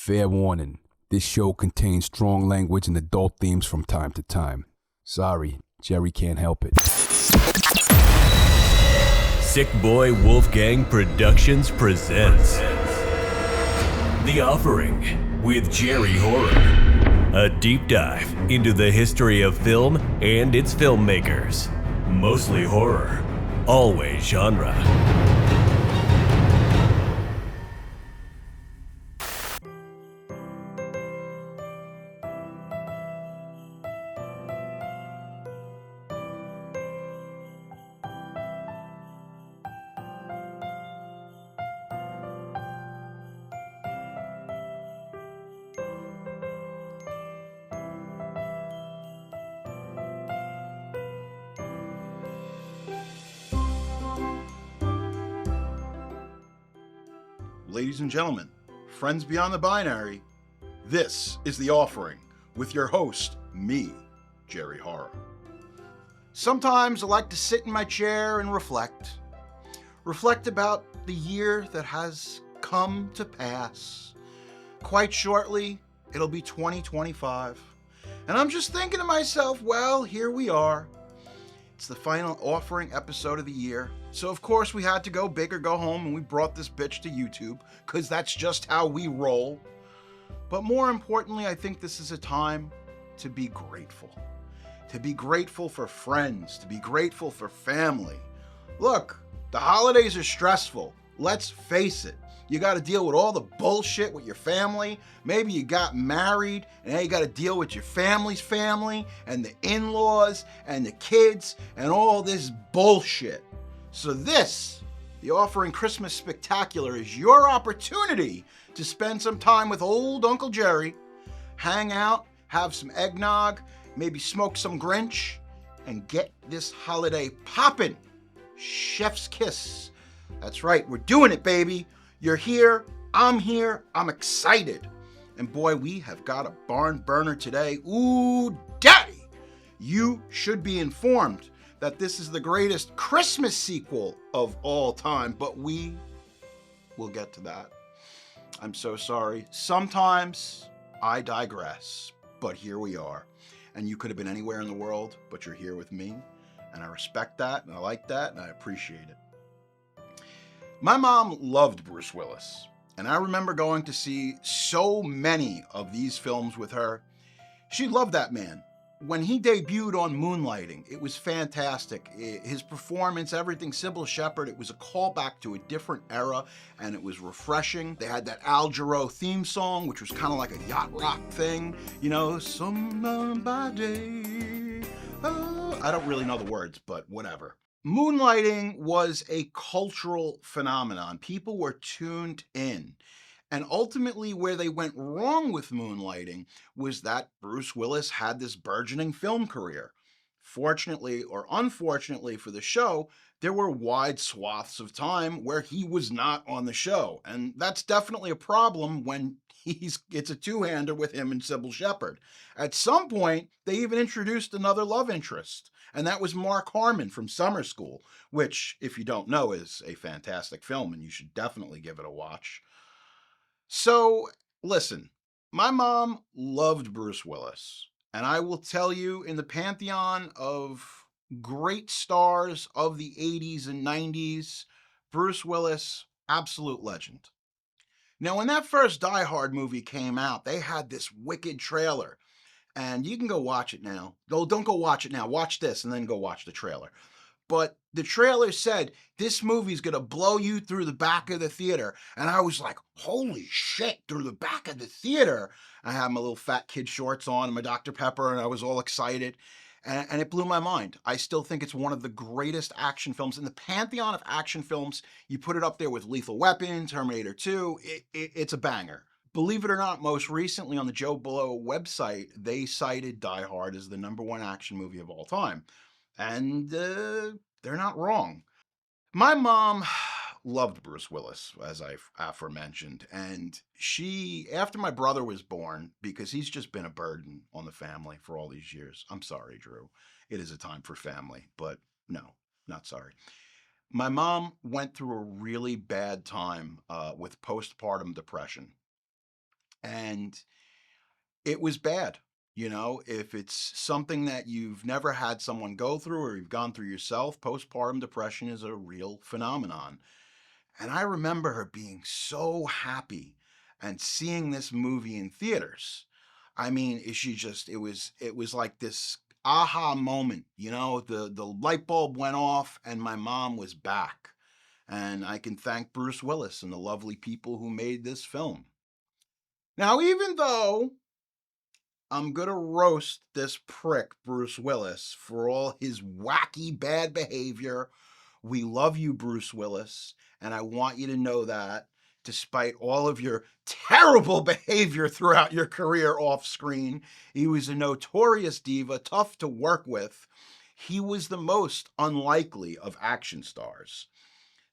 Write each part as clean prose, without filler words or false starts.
Fair warning, this show contains strong language and adult themes from time to time. Sorry, Jerry can't help it. Sick Boy Wolfgang Productions presents The Offering with Jerry Horror. A deep dive into the history of film and its filmmakers. Mostly horror, always genre. Ladies and gentlemen, friends beyond the binary, this is The Offering with your host, me, Jerry Horror. Sometimes I like to sit in my chair and reflect about the year that has come to pass. Quite shortly, it'll be 2025, and I'm just thinking to myself, well, here we are. It's the final Offering episode of the year. So of course we had to go big or go home, and we brought this bitch to YouTube, because that's just how we roll. But more importantly, I think this is a time to be grateful. To be grateful for friends, to be grateful for family. Look, the holidays are stressful. Let's face it. You got to deal with all the bullshit with your family. Maybe you got married, and now you got to deal with your family's family, and the in-laws, and the kids, and all this bullshit. So this, the Offering Christmas Spectacular, is your opportunity to spend some time with old Uncle Jerry, hang out, have some eggnog, maybe smoke some Grinch, and get this holiday poppin'. Chef's kiss. That's right, we're doing it, baby. You're here, I'm excited. And boy, we have got a barn burner today. Ooh, daddy! You should be informed that this is the greatest Christmas sequel of all time, but we will get to that. I'm so sorry. Sometimes I digress, but here we are. And you could have been anywhere in the world, but you're here with me, and I respect that, and I like that, and I appreciate it. My mom loved Bruce Willis, and I remember going to see so many of these films with her. She loved that man. When he debuted on Moonlighting, it was fantastic. His performance, everything, Sybil Shepherd, it was a callback to a different era, and it was refreshing. They had that Al Jarreau theme song, which was kind of like a yacht rock thing. You know, somebody, oh, I don't really know the words, but whatever. Moonlighting was a cultural phenomenon. People were tuned in. And ultimately, where they went wrong with Moonlighting was that Bruce Willis had this burgeoning film career. Fortunately or unfortunately for the show, there were wide swaths of time where he was not on the show. And that's definitely a problem when it's a two-hander with him and Sybil Shepherd. At some point, they even introduced another love interest, and that was Mark Harmon from Summer School, which, if you don't know, is a fantastic film, and you should definitely give it a watch. So, listen, my mom loved Bruce Willis, and I will tell you, in the pantheon of great stars of the 80s and 90s, Bruce Willis, absolute legend. Now, when that first Die Hard movie came out, they had this wicked trailer, and you can go watch it now. Don't go watch it now. Watch this and then go watch the trailer. But the trailer said, this movie's going to blow you through the back of the theater. And I was like, holy shit, through the back of the theater. I had my little fat kid shorts on and my Dr. Pepper, and I was all excited. And it blew my mind. I still think it's one of the greatest action films. In the pantheon of action films, you put it up there with Lethal Weapon, Terminator 2, it's a banger. Believe it or not, most recently on the Joe Blow website, they cited Die Hard as the #1 action movie of all time. And they're not wrong. My mom loved Bruce Willis, as I've aforementioned, and she, after my brother was born, because he's just been a burden on the family for all these years. I'm sorry, Drew. It is a time for family, but no, not sorry. My mom went through a really bad time with postpartum depression. And it was bad. You know, if it's something that you've never had someone go through or you've gone through yourself, postpartum depression is a real phenomenon. And I remember her being so happy and seeing this movie in theaters. I mean, it was like this aha moment, you know, the light bulb went off and my mom was back. And I can thank Bruce Willis and the lovely people who made this film. Now, even though I'm gonna roast this prick, Bruce Willis, for all his wacky bad behavior. We love you, Bruce Willis, and I want you to know that despite all of your terrible behavior throughout your career off screen, he was a notorious diva, tough to work with. He was the most unlikely of action stars.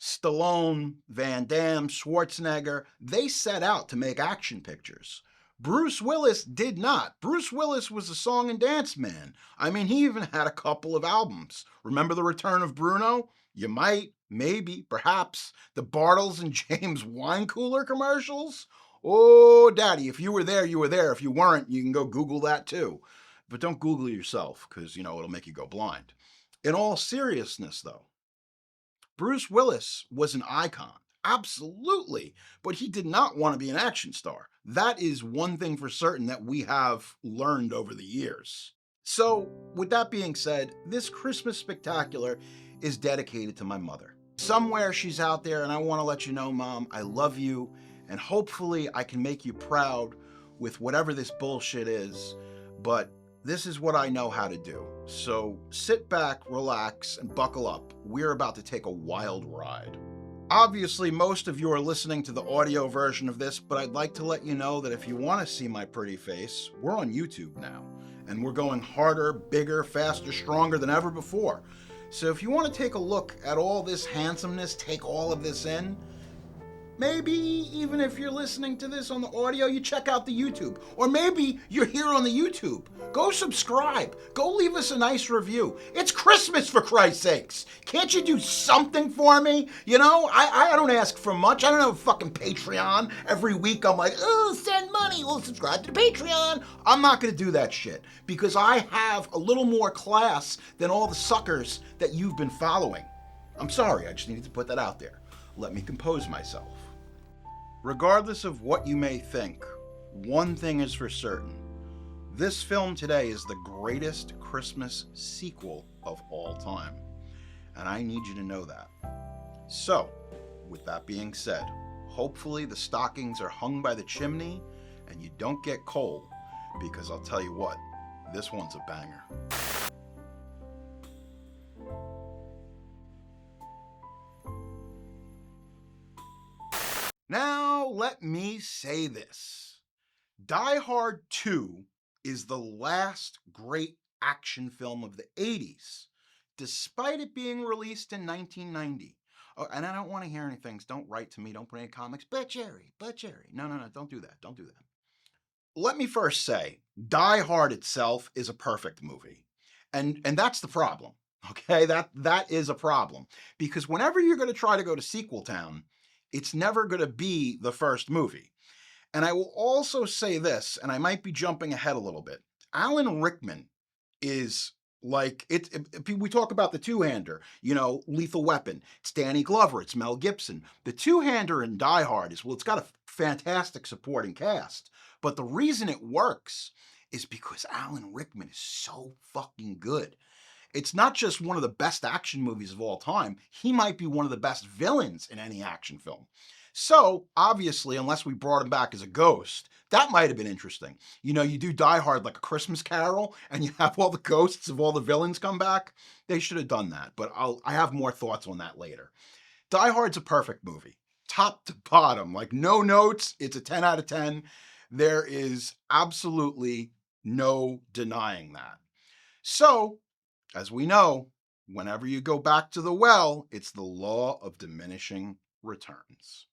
Stallone, Van Damme, Schwarzenegger, they set out to make action pictures. Bruce Willis did not. Bruce Willis was a song and dance man. I mean, he even had a couple of albums. Remember The Return of Bruno? You might, maybe, perhaps, the Bartles and James wine cooler commercials? Oh, Daddy, if you were there, you were there. If you weren't, you can go Google that too. But don't Google it yourself, because, you know, it'll make you go blind. In all seriousness, though, Bruce Willis was an icon, absolutely, but he did not want to be an action star. That is one thing for certain that we have learned over the years. So, with that being said, this Christmas spectacular is dedicated to my mother. Somewhere she's out there, and I want to let you know, Mom, I love you, and hopefully I can make you proud with whatever this bullshit is, but this is what I know how to do. So sit back, relax, and buckle up. We're about to take a wild ride. Obviously, most of you are listening to the audio version of this, but I'd like to let you know that if you want to see my pretty face, we're on YouTube now, and we're going harder, bigger, faster, stronger than ever before. So if you want to take a look at all this handsomeness, take all of this in, maybe even if you're listening to this on the audio, you check out the YouTube. Or maybe you're here on the YouTube. Go subscribe. Go leave us a nice review. It's Christmas, for Christ's sakes. Can't you do something for me? You know, I don't ask for much. I don't have a fucking Patreon. Every week I'm like, oh, send money. Well, subscribe to the Patreon. I'm not going to do that shit because I have a little more class than all the suckers that you've been following. I'm sorry. I just needed to put that out there. Let me compose myself. Regardless of what you may think, one thing is for certain. This film today is the greatest Christmas sequel of all time. And I need you to know that. So, with that being said, hopefully the stockings are hung by the chimney and you don't get cold, because I'll tell you what, this one's a banger. Now, let me say this. Die Hard 2 is the last great action film of the 80s, despite it being released in 1990. Oh, and I don't want to hear anything. Don't write to me. Don't put any comics. But Jerry. No, don't do that. Don't do that. Let me first say, Die Hard itself is a perfect movie. And that's the problem. Okay? That is a problem. Because whenever you're going to try to go to sequel town, it's never going to be the first movie. And I will also say this, and I might be jumping ahead a little bit. Alan Rickman is like, we talk about the two-hander, you know, Lethal Weapon. It's Danny Glover, it's Mel Gibson. The two-hander in Die Hard is, well, it's got a fantastic supporting cast. But the reason it works is because Alan Rickman is so fucking good. It's not just one of the best action movies of all time. He might be one of the best villains in any action film. So, obviously, unless we brought him back as a ghost, that might have been interesting. You know, you do Die Hard like a Christmas Carol, and you have all the ghosts of all the villains come back. They should have done that, but I have more thoughts on that later. Die Hard's a perfect movie. Top to bottom, like no notes, it's a 10 out of 10. There is absolutely no denying that. So, as we know, whenever you go back to the well, it's the law of diminishing returns.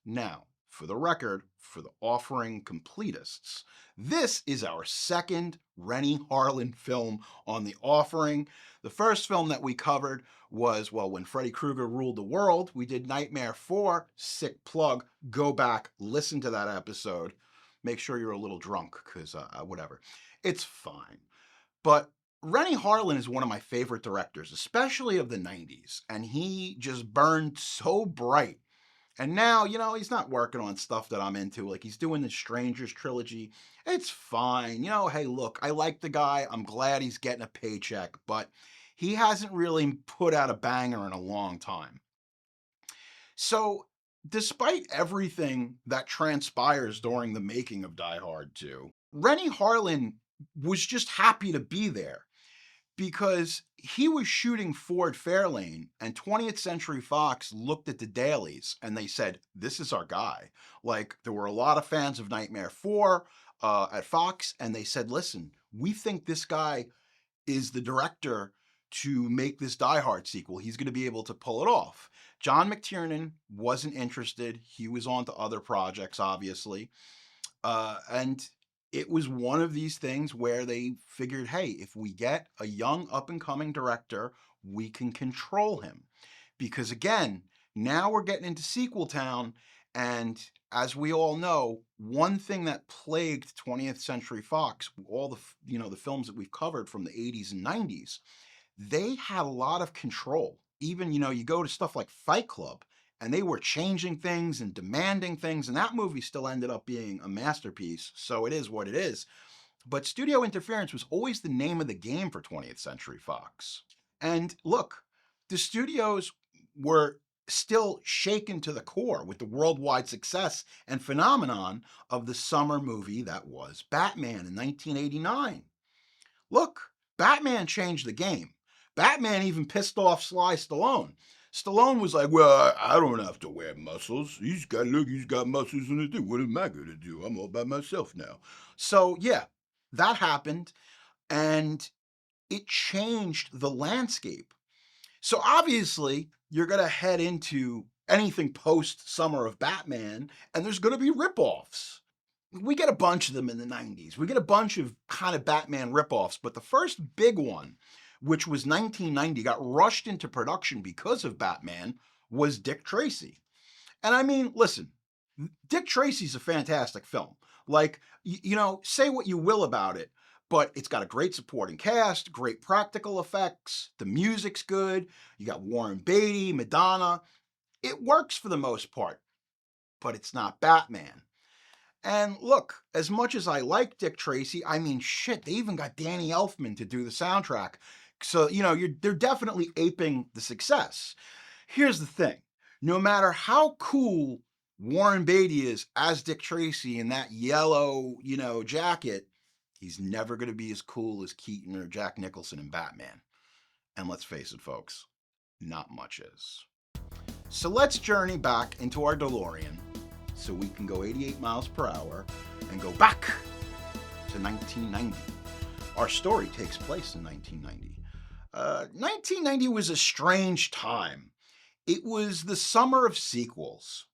Now, for the record, for the offering completists, this is our second Rennie Harlan film on the offering. The first film that we covered was, well, when Freddy Krueger ruled the world. We did Nightmare 4, sick plug. Go back, listen to that episode. make sure you're a little drunk, because whatever. It's fine. But Rennie Harlin is one of my favorite directors, especially of the 90s. And he just burned so bright. And now, he's not working on stuff that I'm into. Like, he's doing the Strangers trilogy. It's fine. Hey, look, I like the guy. I'm glad he's getting a paycheck. But he hasn't really put out a banger in a long time. So, despite everything that transpires during the making of Die Hard 2, Rennie Harlin was just happy to be there because he was shooting Ford Fairlane, and 20th Century Fox looked at the dailies and they said, this is our guy. Like, there were a lot of fans of Nightmare 4 at Fox, and they said, listen, we think this guy is the director to make this Die Hard sequel. He's going to be able to pull it off. John McTiernan wasn't interested. He was on to other projects, obviously. And it was one of these things where they figured, hey, if we get a young up-and-coming director, we can control him. Because again, now we're getting into sequel town, and as we all know, one thing that plagued 20th Century Fox, all the films that we've covered from the 80s and 90s, they had a lot of control. Even, you go to stuff like Fight Club, and they were changing things and demanding things, and that movie still ended up being a masterpiece, so it is what it is. But studio interference was always the name of the game for 20th Century Fox. And look, the studios were still shaken to the core with the worldwide success and phenomenon of the summer movie that was Batman in 1989. Look, Batman changed the game. Batman even pissed off Sly Stallone. Stallone was like, well, I don't have to wear muscles. He's got muscles in it too. What am I going to do? I'm all by myself now. So yeah, that happened, and it changed the landscape. So obviously, you're going to head into anything post-Summer of Batman, and there's going to be ripoffs. We get a bunch of them in the 90s. We get a bunch of kind of Batman ripoffs, but the first big one, which was 1990, got rushed into production because of Batman, was Dick Tracy. And I mean, listen, Dick Tracy's a fantastic film. Like, say what you will about it, but it's got a great supporting cast, great practical effects, the music's good, you got Warren Beatty, Madonna. It works for the most part, but it's not Batman. And look, as much as I like Dick Tracy, I mean, shit, they even got Danny Elfman to do the soundtrack. So, they're definitely aping the success. Here's the thing. No matter how cool Warren Beatty is as Dick Tracy in that yellow, jacket, he's never going to be as cool as Keaton or Jack Nicholson in Batman. And let's face it, folks, not much is. So let's journey back into our DeLorean so we can go 88 miles per hour and go back to 1990. Our story takes place in 1990. 1990 was a strange time. It was the summer of sequels.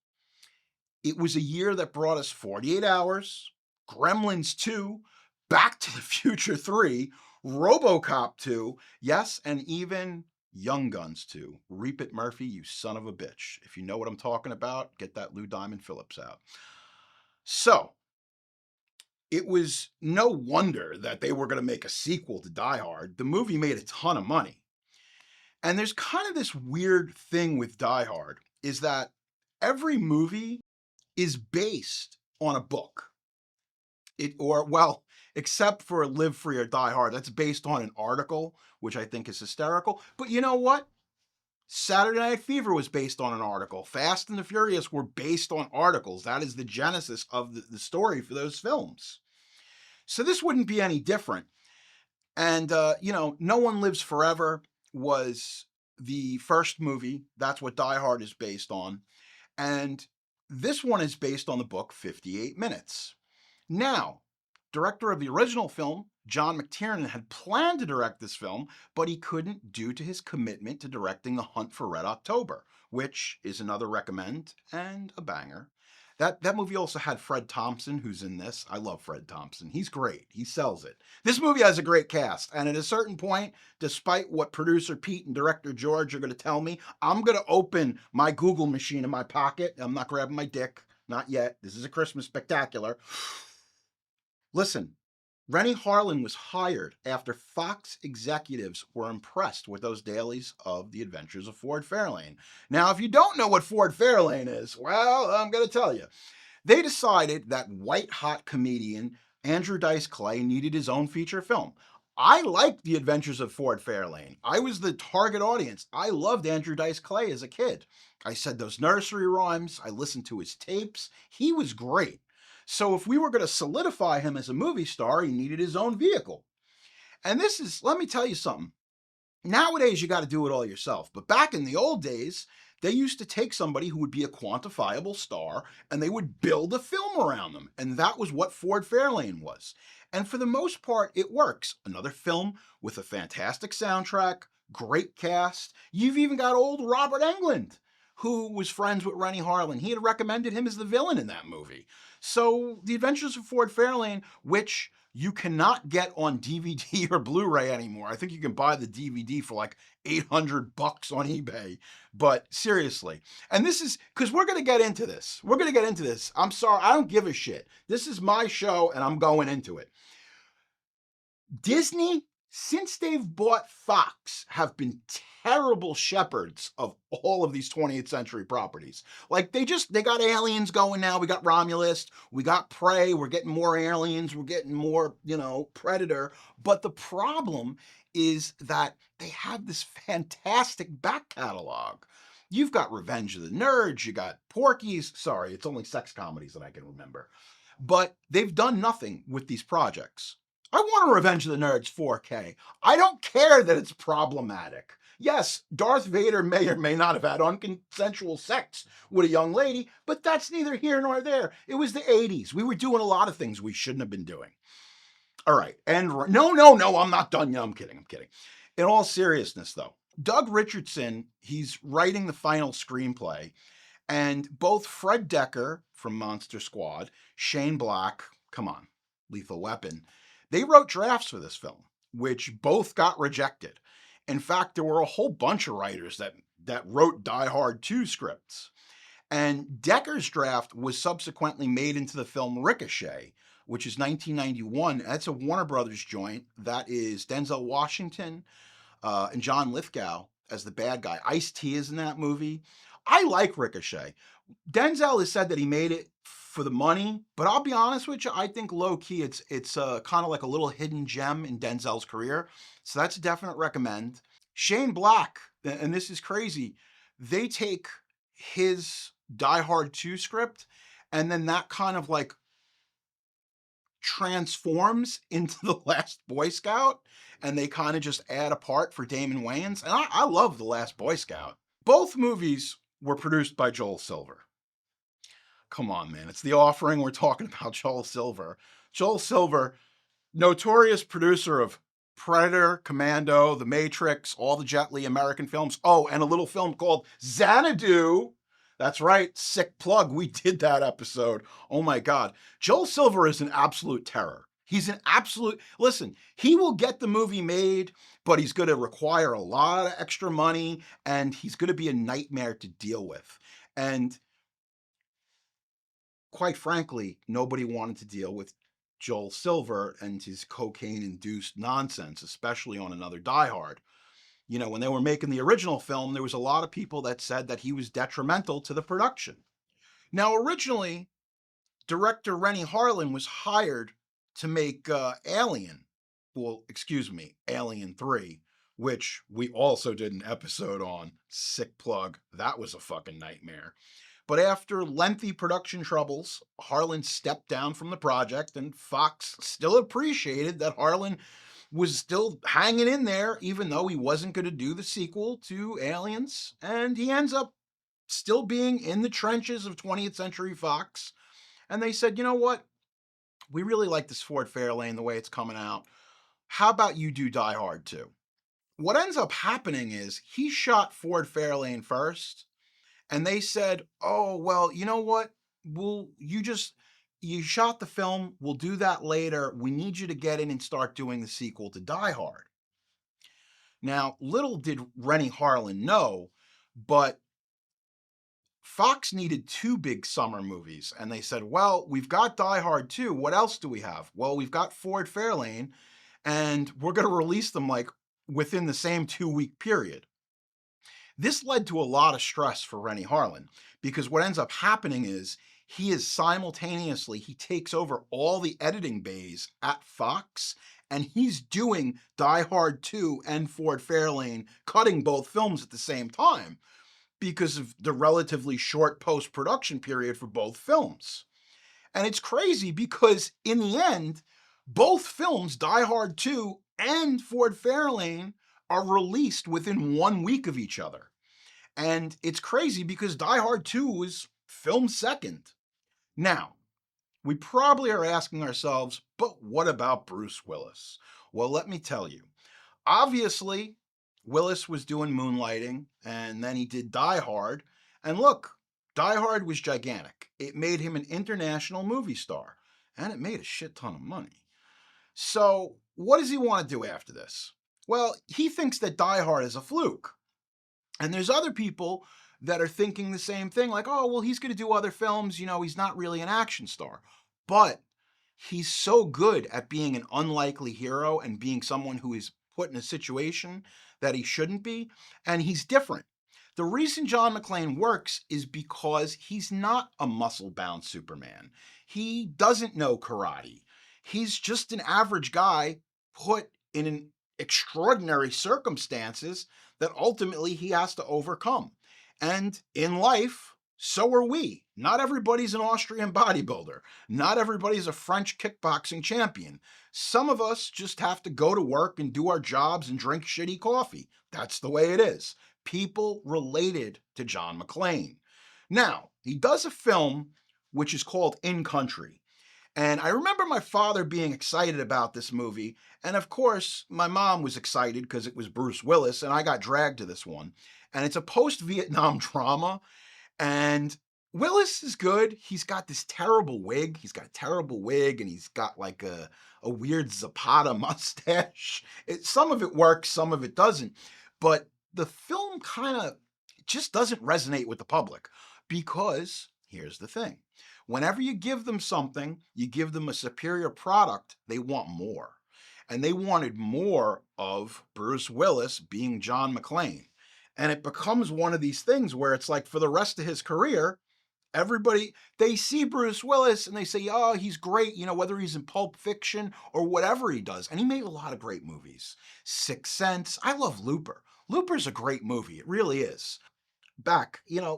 It was a year that brought us 48 Hours, Gremlins 2, Back to the Future 3, RoboCop 2, yes, and even Young Guns 2. Reap it, Murphy, you son of a bitch. If you know what I'm talking about, get that Lou Diamond Phillips out. So, it was no wonder that they were going to make a sequel to Die Hard. The movie made a ton of money. And there's kind of this weird thing with Die Hard, is that every movie is based on a book. Except for Live Free or Die Hard, that's based on an article, which I think is hysterical. But you know what? Saturday Night Fever was based on an article. Fast and the Furious were based on articles. That is the genesis of the story for those films. So this wouldn't be any different. And, No One Lives Forever was the first movie. That's what Die Hard is based on. And this one is based on the book 58 Minutes. Now, director of the original film, John McTiernan, had planned to direct this film, but he couldn't due to his commitment to directing The Hunt for Red October, which is another recommend and a banger. That movie also had Fred Thompson, who's in this. I love Fred Thompson. He's great. He sells it. This movie has a great cast, and at a certain point, despite what producer Pete and director George are going to tell me, I'm going to open my Google machine in my pocket. I'm not grabbing my dick. Not yet. This is a Christmas spectacular. Listen, Rennie Harlin was hired after Fox executives were impressed with those dailies of The Adventures of Ford Fairlane. Now, if you don't know what Ford Fairlane is, well, I'm going to tell you. They decided that white-hot comedian Andrew Dice Clay needed his own feature film. I liked The Adventures of Ford Fairlane. I was the target audience. I loved Andrew Dice Clay as a kid. I said those nursery rhymes. I listened to his tapes. He was great. So if we were going to solidify him as a movie star, he needed his own vehicle. And this is, let me tell you something. Nowadays, you got to do it all yourself. But back in the old days, they used to take somebody who would be a quantifiable star and they would build a film around them. And that was what Ford Fairlane was. And for the most part, it works. Another film with a fantastic soundtrack, great cast. You've even got old Robert Englund, who was friends with Rennie Harlin. He had recommended him as the villain in that movie. So The Adventures of Ford Fairlane, which you cannot get on DVD or Blu-ray anymore. I think you can buy the DVD for like $800 on eBay. But seriously, and this is because we're going to get into this. We're going to get into this. I'm sorry, I don't give a shit. This is my show and I'm going into it. Disney, since they've bought Fox, have been terrible shepherds of all of these 20th century properties. Like they got Aliens going now. We got Romulus, we got Prey, we're getting more Aliens, we're getting more, Predator. But the problem is that they have this fantastic back catalog. You've got Revenge of the Nerds, you got Porky's. Sorry, it's only sex comedies that I can remember. But they've done nothing with these projects. I want a Revenge of the Nerds 4K. I don't care that it's problematic. Yes, Darth Vader may or may not have had unconsensual sex with a young lady, but that's neither here nor there. It was the 80s. We were doing a lot of things we shouldn't have been doing. All right, and no, I'm not done yet. I'm kidding. In all seriousness, though, Doug Richardson, he's writing the final screenplay, and both Fred Dekker from Monster Squad, Shane Black, come on, Lethal Weapon, they wrote drafts for this film, which both got rejected. In fact, there were a whole bunch of writers that wrote Die Hard 2 scripts. And Dekker's draft was subsequently made into the film Ricochet, which is 1991. That's a Warner Brothers joint. That is Denzel Washington and John Lithgow as the bad guy. Ice-T is in that movie. I like Ricochet. Denzel has said that he made it for the money, but I'll be honest with you, I think low-key it's kind of like a little hidden gem in Denzel's career. So that's a definite recommend. Shane Black, and this is crazy, they take his Die Hard 2 script, and then that kind of like transforms into The Last Boy Scout, and they kind of just add a part for Damon Wayans. And I love The Last Boy Scout. Both movies were produced by Joel Silver. Come on, man. It's The Offering. We're talking about Joel Silver. Joel Silver, notorious producer of Predator, Commando, The Matrix, all the Jet Li American films. Oh, and a little film called Xanadu. That's right. Sick plug. We did that episode. Oh my God. Joel Silver is an absolute terror. He's an absolute, listen, he will get the movie made, but he's going to require a lot of extra money and he's going to be a nightmare to deal with. And quite frankly, nobody wanted to deal with Joel Silver and his cocaine-induced nonsense, especially on another Die Hard. When they were making the original film, there was a lot of people that said that he was detrimental to the production. Now, originally, director Rennie Harlin was hired to make Alien 3, which we also did an episode on. Sick plug. That was a fucking nightmare. But after lengthy production troubles, Harlin stepped down from the project, and Fox still appreciated that Harlin was still hanging in there, even though he wasn't going to do the sequel to Aliens. And he ends up still being in the trenches of 20th Century Fox. And they said, you know what? We really like this Ford Fairlane, the way it's coming out. How about you do Die Hard 2? What ends up happening is he shot Ford Fairlane first. And they said, oh, well, you know what? You shot the film. We'll do that later. We need you to get in and start doing the sequel to Die Hard. Now, little did Rennie Harlin know, but Fox needed 2 big summer movies, and they said, well, we've got Die Hard 2. What else do we have? Well, we've got Ford Fairlane, and we're going to release them like within the same 2-week period. This led to a lot of stress for Rennie Harlin, because what ends up happening is he takes over all the editing bays at Fox, and he's doing Die Hard 2 and Ford Fairlane, cutting both films at the same time because of the relatively short post-production period for both films. And it's crazy because in the end, both films, Die Hard 2 and Ford Fairlane, are released within 1 week of each other. And it's crazy because Die Hard 2 was filmed second. Now, we probably are asking ourselves, but what about Bruce Willis? Well, let me tell you. Obviously, Willis was doing Moonlighting, and then he did Die Hard. And look, Die Hard was gigantic. It made him an international movie star, and it made a shit ton of money. So, what does he want to do after this? Well, he thinks that Die Hard is a fluke. And there's other people that are thinking the same thing, like, oh, well, he's going to do other films. He's not really an action star. But he's so good at being an unlikely hero and being someone who is put in a situation that he shouldn't be, and he's different. The reason John McClane works is because he's not a muscle-bound Superman. He doesn't know karate. He's just an average guy put in an extraordinary circumstances that ultimately he has to overcome. And in life, so are we. Not everybody's an Austrian bodybuilder. Not everybody's a French kickboxing champion. Some of us just have to go to work and do our jobs and drink shitty coffee. That's the way it is. People related to John McClane. Now, he does a film which is called In Country. And I remember my father being excited about this movie. And of course, my mom was excited because it was Bruce Willis, and I got dragged to this one. And it's a post-Vietnam drama. And Willis is good. He's got this terrible wig. He's got a terrible wig, and he's got like a weird Zapata mustache. Some of it works, some of it doesn't. But the film kind of just doesn't resonate with the public because here's the thing. Whenever you give them something, you give them a superior product, they want more. And they wanted more of Bruce Willis being John McClane. And it becomes one of these things where it's like for the rest of his career, everybody, they see Bruce Willis and they say, oh, he's great, whether he's in Pulp Fiction or whatever he does. And he made a lot of great movies. Sixth Sense. I love Looper. Looper's a great movie. It really is.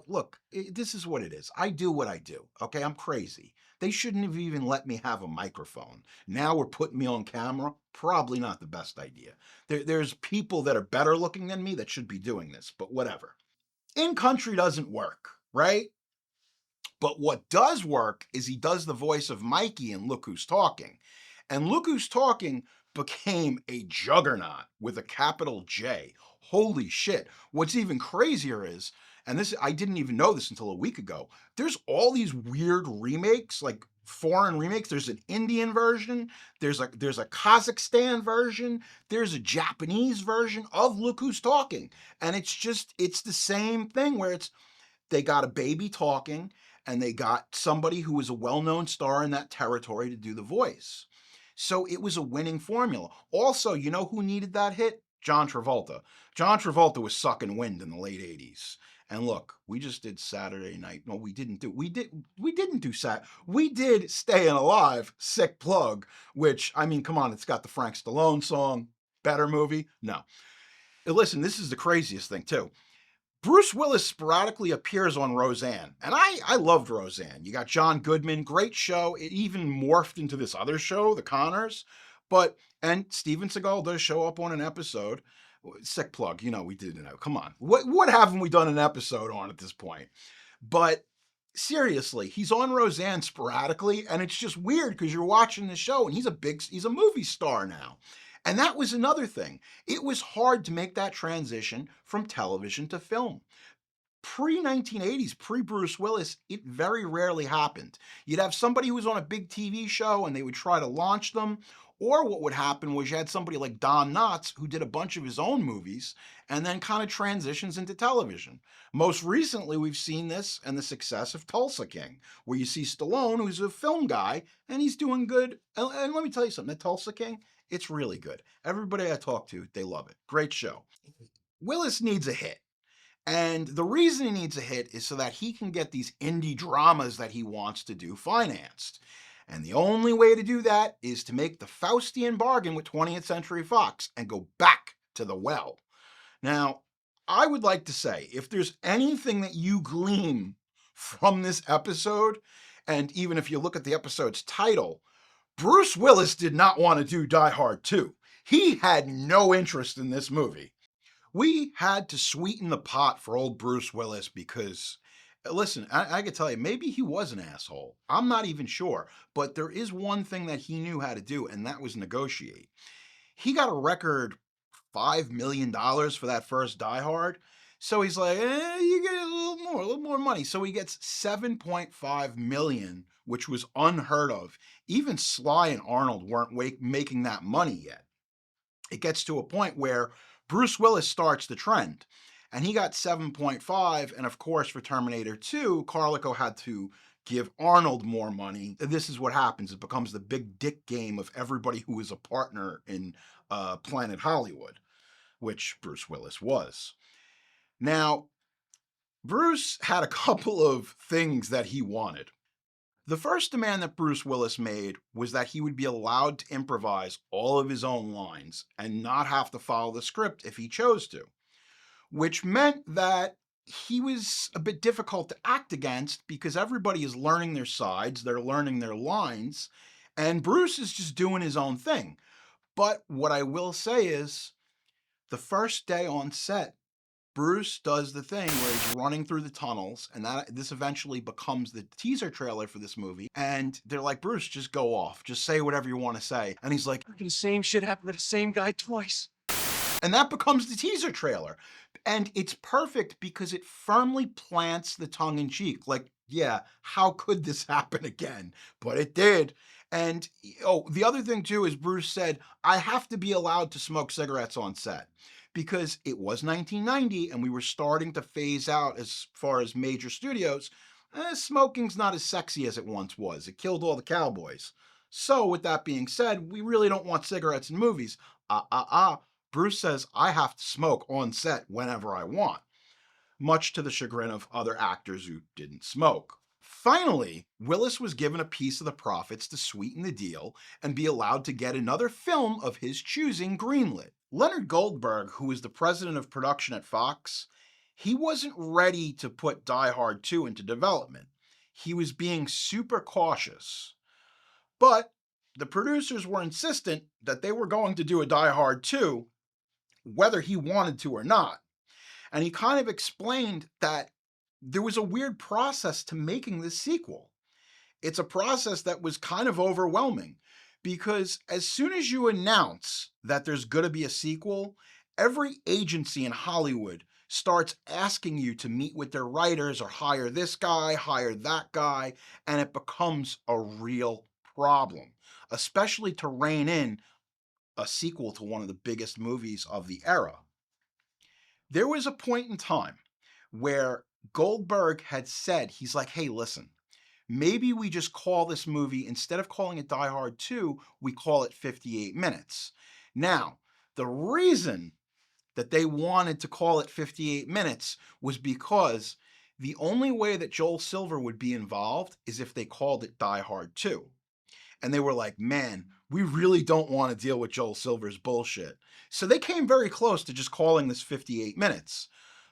Look, this is what it is. I do what I do, okay? I'm crazy. They shouldn't have even let me have a microphone. Now we're putting me on camera. Probably not the best idea. There's people that are better looking than me that should be doing this, but whatever. In Country doesn't work, right? But what does work is he does the voice of Mikey in Look Who's Talking. And Look Who's Talking became a juggernaut with a capital J. Holy shit. What's even crazier is, and this I didn't even know this until a week ago, there's all these weird remakes, like foreign remakes. There's an Indian version, there's a Kazakhstan version, there's a Japanese version of Look Who's Talking. And it's the same thing where they got a baby talking and they got somebody who was a well-known star in that territory to do the voice. So it was a winning formula. Also, you know who needed that hit? John Travolta. John Travolta was sucking wind in the late 80s. And look, we just did Saturday Night. No, we didn't do We did Staying Alive, sick plug, which, I mean, come on, it's got the Frank Stallone song. Better movie? No. Listen, this is the craziest thing, too. Bruce Willis sporadically appears on Roseanne, and I loved Roseanne. You got John Goodman, great show. It even morphed into this other show, The Connors. And Steven Seagal does show up on an episode. Sick plug, we did it. Come on. What haven't we done an episode on at this point? But seriously, he's on Roseanne sporadically, and it's just weird because you're watching the show, and he's a movie star now. And that was another thing. It was hard to make that transition from television to film. Pre-1980s, pre-Bruce Willis, it very rarely happened. You'd have somebody who was on a big TV show and they would try to launch them, or what would happen was you had somebody like Don Knotts who did a bunch of his own movies and then kind of transitions into television. Most recently, we've seen this and the success of Tulsa King, where you see Stallone, who's a film guy, and he's doing good. And let me tell you something, that Tulsa King, it's really good. Everybody I talk to, they love it. Great show. Willis needs a hit. And the reason he needs a hit is so that he can get these indie dramas that he wants to do financed. And the only way to do that is to make the Faustian bargain with 20th Century Fox and go back to the well. Now, I would like to say, if there's anything that you glean from this episode, and even if you look at the episode's title, Bruce Willis did not want to do Die Hard 2. He had no interest in this movie. We had to sweeten the pot for old Bruce Willis because, listen, I could tell you, maybe he was an asshole. I'm not even sure. But there is one thing that he knew how to do, and that was negotiate. He got a record $5 million for that first Die Hard. So he's like, you get a little more money. So he gets $7.5 million, which was unheard of. Even Sly and Arnold weren't making that money yet. It gets to a point where Bruce Willis starts the trend, and he got 7.5, and of course for Terminator 2, Carlico had to give Arnold more money. This is what happens. It becomes the big dick game of everybody who is a partner in Planet Hollywood, which Bruce Willis was. Now, Bruce had a couple of things that he wanted. The first demand that Bruce Willis made was that he would be allowed to improvise all of his own lines and not have to follow the script if he chose to, which meant that he was a bit difficult to act against because everybody is learning their sides, they're learning their lines, and Bruce is just doing his own thing. But what I will say is, the first day on set, Bruce does the thing where he's running through the tunnels, and this eventually becomes the teaser trailer for this movie. And they're like, Bruce, just go off. Just say whatever you want to say. And he's like, the same shit happened to the same guy twice. And that becomes the teaser trailer. And it's perfect because it firmly plants the tongue in cheek. Like, yeah, how could this happen again? But it did. And the other thing too is Bruce said, I have to be allowed to smoke cigarettes on set. Because it was 1990 and we were starting to phase out as far as major studios. Smoking's not as sexy as it once was. It killed all the cowboys. So with that being said, we really don't want cigarettes in movies. Bruce says I have to smoke on set whenever I want, much to the chagrin of other actors who didn't smoke. Finally, Willis was given a piece of the profits to sweeten the deal and be allowed to get another film of his choosing greenlit. Leonard Goldberg, who was the president of production at Fox, he wasn't ready to put Die Hard 2 into development. He was being super cautious. But the producers were insistent that they were going to do a Die Hard 2, whether he wanted to or not. And he kind of explained that there was a weird process to making this sequel. It's a process that was kind of overwhelming because as soon as you announce that there's going to be a sequel, every agency in Hollywood starts asking you to meet with their writers or hire this guy, hire that guy, and it becomes a real problem, especially to rein in a sequel to one of the biggest movies of the era. There was a point in time where Goldberg had said, he's like, hey, listen, maybe we just call this movie, instead of calling it Die Hard 2, we call it 58 Minutes. Now, the reason that they wanted to call it 58 Minutes was because the only way that Joel Silver would be involved is if they called it Die Hard 2. And they were like, man, we really don't want to deal with Joel Silver's bullshit. So they came very close to just calling this 58 Minutes.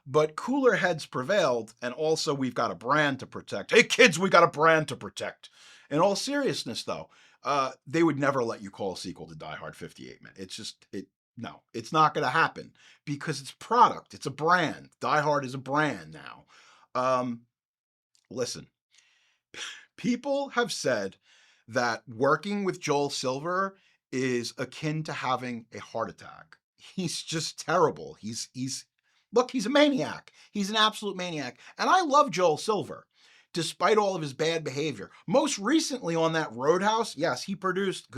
But cooler heads prevailed, and also we've got a brand to protect. Hey kids, we got a brand to protect. In all seriousness though, they would never let you call a sequel to Die Hard 58 Minutes. It's just, no, it's not going to happen because it's product. It's a brand. Die Hard is a brand now. Listen, people have said that working with Joel Silver is akin to having a heart attack. He's just terrible. He's Look, he's a maniac. He's an absolute maniac. And I love Joel Silver, despite all of his bad behavior. Most recently on that Roadhouse, yes, he produced,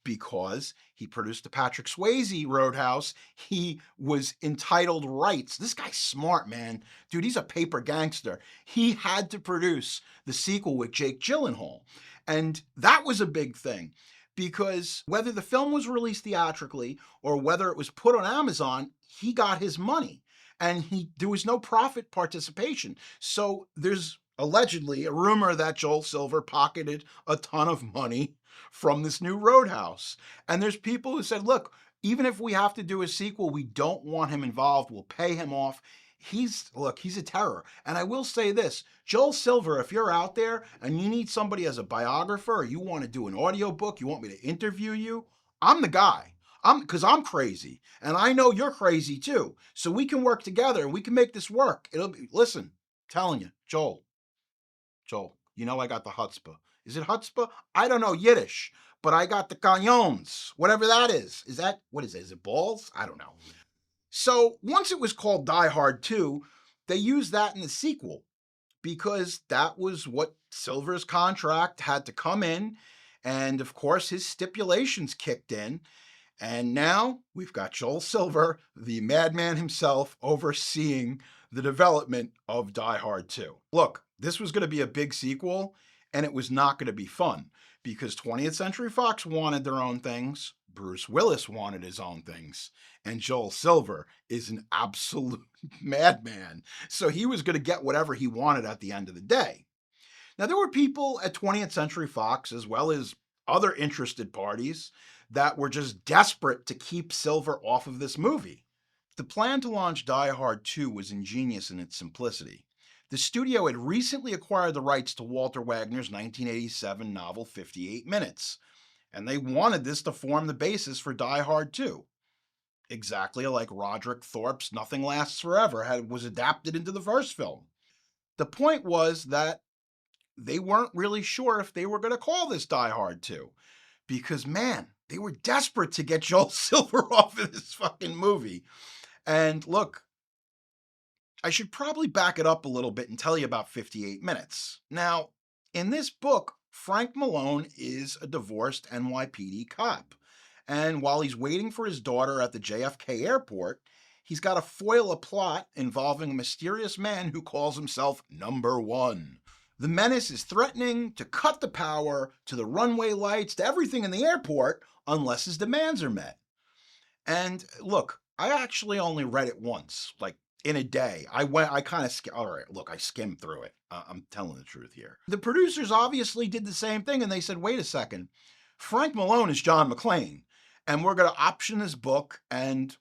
because he produced the Patrick Swayze Roadhouse, he was entitled rights. This guy's smart, man. Dude, he's a paper gangster. He had to produce the sequel with Jake Gyllenhaal. And that was a big thing, because whether the film was released theatrically or whether it was put on Amazon, he got his money. And there was no profit participation. So there's allegedly a rumor that Joel Silver pocketed a ton of money from this new Roadhouse. And there's people who said, look, even if we have to do a sequel, we don't want him involved. We'll pay him off. He's a terror. And I will say this, Joel Silver, if you're out there and you need somebody as a biographer, or you want to do an audiobook, you want me to interview you, I'm the guy. Because I'm crazy, and I know you're crazy too. So we can work together, and we can make this work. Listen, I'm telling you, Joel, you know I got the chutzpah. Is it chutzpah? I don't know Yiddish, but I got the cañones, whatever that is. What is it? Is it balls? I don't know. So once it was called Die Hard 2, they used that in the sequel, because that was what Silver's contract had to come in, and of course his stipulations kicked in. And now we've got Joel Silver, the madman himself, overseeing the development of Die Hard 2. Look, this was going to be a big sequel, and it was not going to be fun, because 20th Century Fox wanted their own things, Bruce Willis wanted his own things, and Joel Silver is an absolute madman. So he was going to get whatever he wanted at the end of the day. Now, there were people at 20th Century Fox, as well as other interested parties, that were just desperate to keep Silver off of this movie. The plan to launch Die Hard 2 was ingenious in its simplicity. The studio had recently acquired the rights to Walter Wagner's 1987 novel 58 Minutes, and they wanted this to form the basis for Die Hard 2. Exactly like Roderick Thorpe's Nothing Lasts Forever was adapted into the first film. The point was that they weren't really sure if they were going to call this Die Hard 2, because, man, they were desperate to get Joel Silver off of this fucking movie. And look, I should probably back it up a little bit and tell you about 58 Minutes. Now, in this book, Frank Malone is a divorced NYPD cop. And while he's waiting for his daughter at the JFK airport, he's got to foil a plot involving a mysterious man who calls himself Number One. The menace is threatening to cut the power to the runway lights, to everything in the airport, unless his demands are met. And look, I actually only read it once, like in a day. I skimmed through it. I'm telling the truth here. The producers obviously did the same thing, and they said, wait a second, Frank Malone is John McClane, and we're going to option this book, and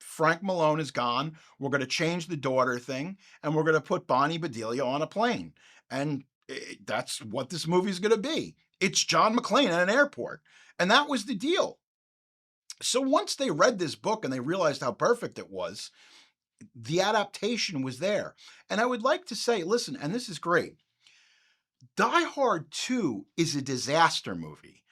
Frank Malone is gone. We're going to change the daughter thing, and we're going to put Bonnie Bedelia on a plane. And that's what this movie is going to be. It's John McClane at an airport. And that was the deal. So once they read this book and they realized how perfect it was, the adaptation was there. And I would like to say, listen, and this is great, Die Hard 2 is a disaster movie.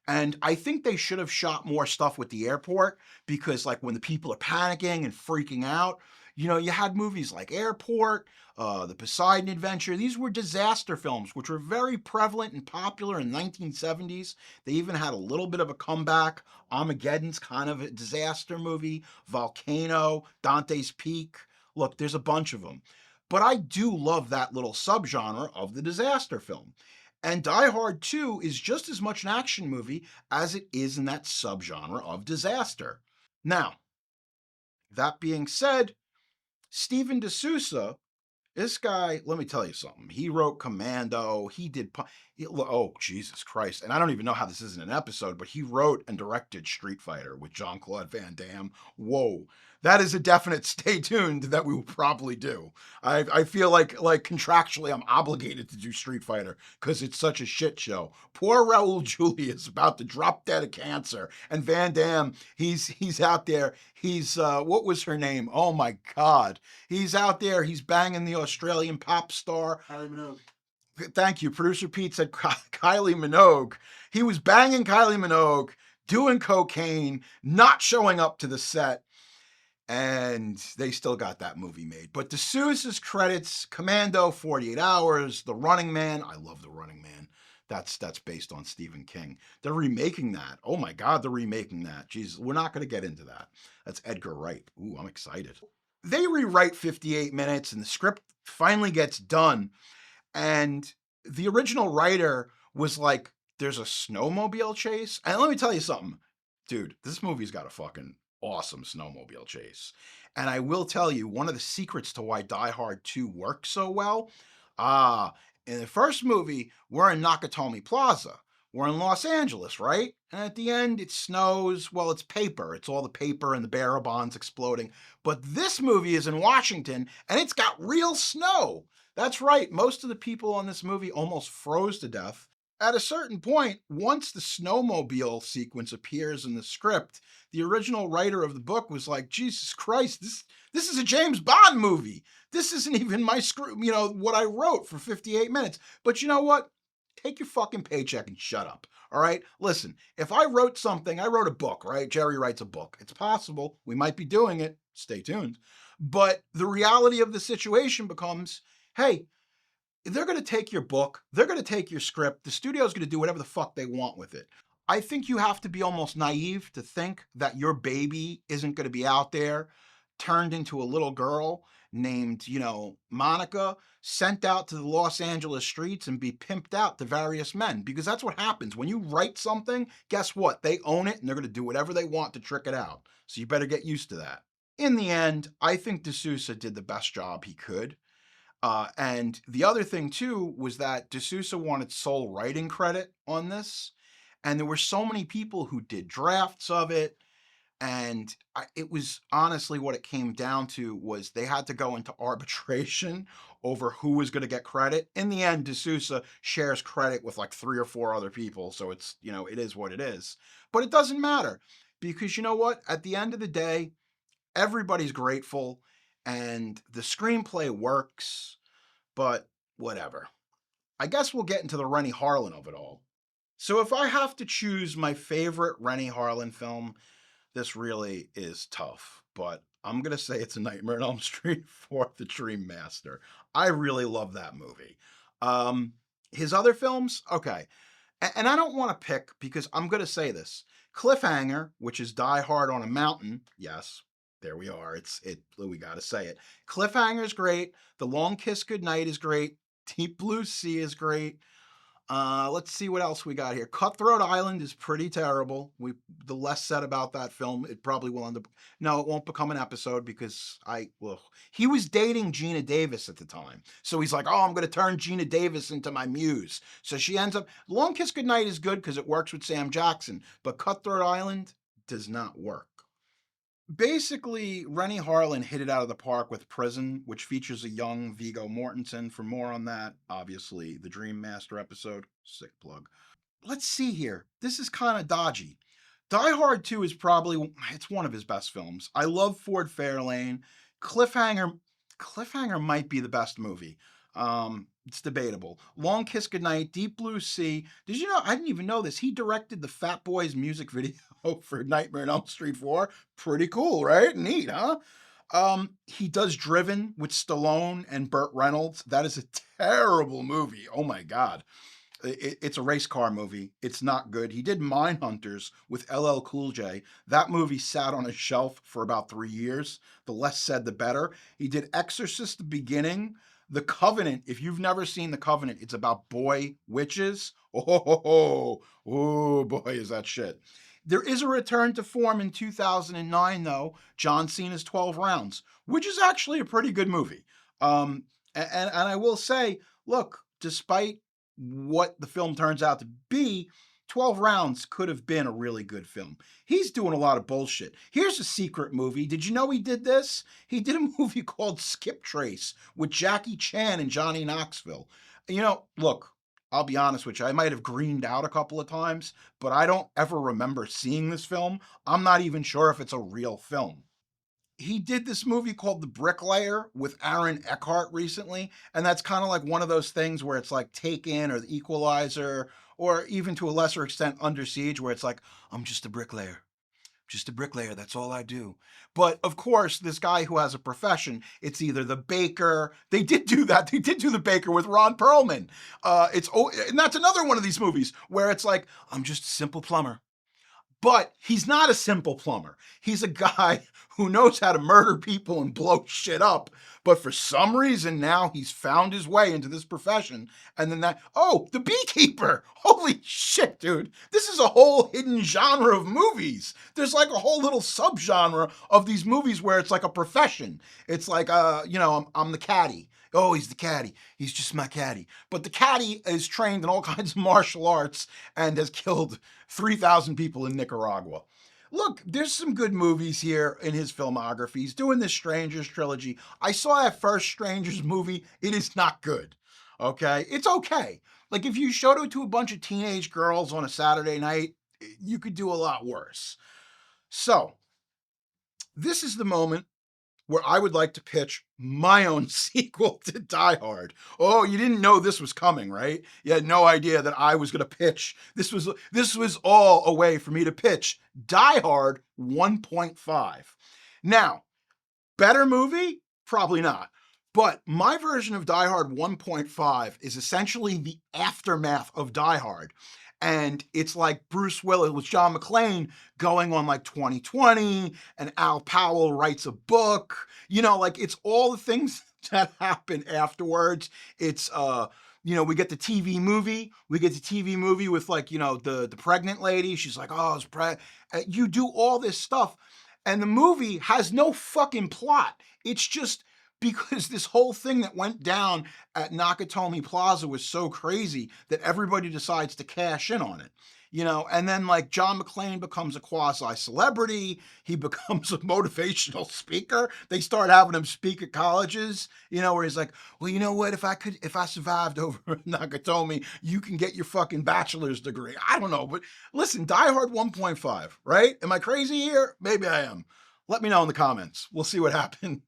And I think they should have shot more stuff with the airport, because like when the people are panicking and freaking out, you had movies like Airport, The Poseidon Adventure. These were disaster films, which were very prevalent and popular in the 1970s. They even had a little bit of a comeback. Armageddon's kind of a disaster movie. Volcano, Dante's Peak. Look, there's a bunch of them. But I do love that little subgenre of the disaster film. And Die Hard 2 is just as much an action movie as it is in that subgenre of disaster. Now, that being said, Steven D'Souza, this guy, let me tell you something. He wrote Commando. Oh, Jesus Christ. And I don't even know how this isn't an episode, but he wrote and directed Street Fighter with Jean-Claude Van Damme. Whoa. That is a definite stay tuned that we will probably do. I feel like contractually I'm obligated to do Street Fighter because it's such a shit show. Poor Raul Julia is about to drop dead of cancer. And Van Damme, he's out there. He's, what was her name? Oh my God. He's out there. He's banging the Australian pop star. Kylie Minogue. Thank you. Producer Pete said Kylie Minogue. He was banging Kylie Minogue, doing cocaine, not showing up to the set. and they still got that movie made. But D'Souza's credits: Commando, 48 Hours, The Running Man. I love The Running Man. That's based on Stephen King. They're remaking that. Oh my God, they're remaking that. Jeez, we're not going to get into that. That's Edgar Wright. Ooh, I'm excited. They rewrite 58 Minutes, and the script finally gets done. And the original writer was like, there's a snowmobile chase. And let me tell you something, dude, this movie's got a fucking awesome snowmobile chase. And I will tell you, one of the secrets to why Die Hard 2 works so well, in the first movie, we're in Nakatomi Plaza. We're in Los Angeles, right? And at the end, it snows. Well, it's paper. It's all the paper and the bearer bonds exploding. But this movie is in Washington, and it's got real snow. That's right. Most of the people on this movie almost froze to death. At a certain point, once the snowmobile sequence appears in the script, the original writer of the book was like, Jesus Christ, this is a James Bond movie. This isn't even my script, what I wrote for 58 Minutes. But you know what? Take your fucking paycheck and shut up. All right? Listen, if I wrote something, I wrote a book, right? Jerry writes a book. It's possible. We might be doing it. Stay tuned. But the reality of the situation becomes, hey, they're going to take your book. They're going to take your script. The studio's going to do whatever the fuck they want with it. I think you have to be almost naive to think that your baby isn't going to be out there turned into a little girl named, Monica, sent out to the Los Angeles streets and be pimped out to various men. Because that's what happens. When you write something, guess what? They own it and they're going to do whatever they want to trick it out. So you better get used to that. In the end, I think D'Souza did the best job he could. And the other thing, too, was that D'Souza wanted sole writing credit on this. And there were so many people who did drafts of it. And it was honestly what it came down to was they had to go into arbitration over who was going to get credit. In the end, D'Souza shares credit with like 3 or 4 other people. So it's, it is what it is. But it doesn't matter because you know what? At the end of the day, everybody's grateful and the screenplay works, but whatever. I guess we'll get into the Rennie Harlin of it all. So if I have to choose my favorite Rennie Harlin film, this really is tough, but I'm going to say it's A Nightmare on Elm Street 4, The Dream Master. I really love that movie. His other films, okay. And I don't want to pick because I'm going to say this. Cliffhanger, which is Die Hard on a Mountain, yes, there we are. We got to say it. Cliffhanger is great. The Long Kiss Goodnight is great. Deep Blue Sea is great. Let's see what else we got here. Cutthroat Island is pretty terrible. The less said about that film, it probably will end up. No, it won't become an episode because he was dating Gina Davis at the time. So he's like, oh, I'm going to turn Gina Davis into my muse. So she ends up. Long Kiss Goodnight is good because it works with Sam Jackson, but Cutthroat Island does not work. Basically, Rennie Harlin hit it out of the park with Prison, which features a young Viggo Mortensen. For more on that, obviously, the Dream Master episode. Sick plug. Let's see here. This is kind of dodgy. Die Hard 2 is it's one of his best films. I love Ford Fairlane. Cliffhanger might be the best movie. It's debatable. Long Kiss Goodnight, Deep Blue Sea. Did you know, I didn't even know this. He directed the Fat Boys music video for Nightmare on Elm Street 4. Pretty cool, right? Neat, huh? He does Driven with Stallone and Burt Reynolds. That is a terrible movie. Oh my God. It's a race car movie. It's not good. He did Mindhunters with LL Cool J. That movie sat on a shelf for about 3 years. The less said, the better. He did Exorcist: The Beginning. The Covenant, if you've never seen The Covenant, it's about boy witches. Oh boy, is that shit. There is a return to form in 2009, though, John Cena's 12 Rounds, which is actually a pretty good movie. And I will say, look, despite what the film turns out to be, 12 Rounds could have been a really good film. He's doing a lot of bullshit. Here's a secret movie. Did you know he did this? He did a movie called Skip Trace with Jackie Chan and Johnny Knoxville. Look, I'll be honest with you. I might have greened out a couple of times, but I don't ever remember seeing this film. I'm not even sure if it's a real film. He did this movie called The Bricklayer with Aaron Eckhart recently, and that's kind of like one of those things where it's like Taken or The Equalizer, or even to a lesser extent Under Siege, where it's like, I'm just a bricklayer. just a bricklayer. That's all I do. But of course, this guy who has a profession, it's either the baker. They did do that. They did do the baker with Ron Perlman. And that's another one of these movies where it's like, I'm just a simple plumber. But he's not a simple plumber. He's a guy who knows how to murder people and blow shit up. But for some reason now he's found his way into this profession. And then the beekeeper. Holy shit, dude. This is a whole hidden genre of movies. There's like a whole little subgenre of these movies where it's like a profession. It's like, I'm the caddy. Oh, he's the caddy. He's just my caddy. But the caddy is trained in all kinds of martial arts and has killed 3,000 people in Nicaragua. Look, there's some good movies here in his filmography. He's doing this Strangers trilogy. I saw that first Strangers movie. It is not good. Okay? It's okay. Like if you showed it to a bunch of teenage girls on a Saturday night, you could do a lot worse. So, this is the moment where I would like to pitch my own sequel to Die Hard. Oh, you didn't know this was coming, right? You had no idea that I was going to pitch. This was all a way for me to pitch Die Hard 1.5. Now, better movie? Probably not. But my version of Die Hard 1.5 is essentially the aftermath of Die Hard. And it's like Bruce Willis with John McClane going on like 2020, and Al Powell writes a book. Like it's all the things that happen afterwards. It's we get the TV movie. We get the TV movie with like, the pregnant lady. She's like, oh, it's you do all this stuff. And the movie has no fucking plot. It's just because this whole thing that went down at Nakatomi Plaza was so crazy that everybody decides to cash in on it. And then like John McClane becomes a quasi-celebrity. He becomes a motivational speaker. They start having him speak at colleges, where he's like, well, you know what? If I survived over Nakatomi, you can get your fucking bachelor's degree. I don't know, but listen, Die Hard 1.5, right? Am I crazy here? Maybe I am. Let me know in the comments. We'll see what happens.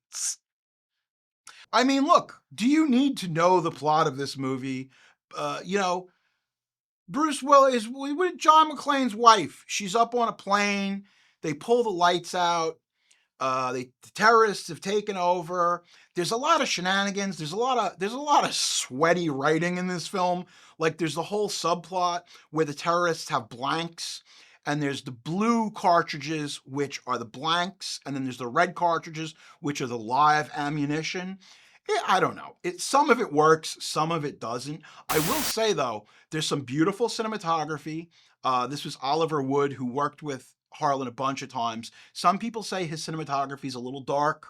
I mean, look, do you need to know the plot of this movie? Bruce Willis with John McClane's wife. She's up on a plane. They pull the lights out. The terrorists have taken over. There's a lot of shenanigans. There's a lot of sweaty writing in this film. Like there's the whole subplot where the terrorists have blanks, and there's the blue cartridges, which are the blanks, and then there's the red cartridges, which are the live ammunition. I don't know. Some of it works, some of it doesn't. I will say, though, there's some beautiful cinematography. This was Oliver Wood, who worked with Harlan a bunch of times. Some people say his cinematography is a little dark.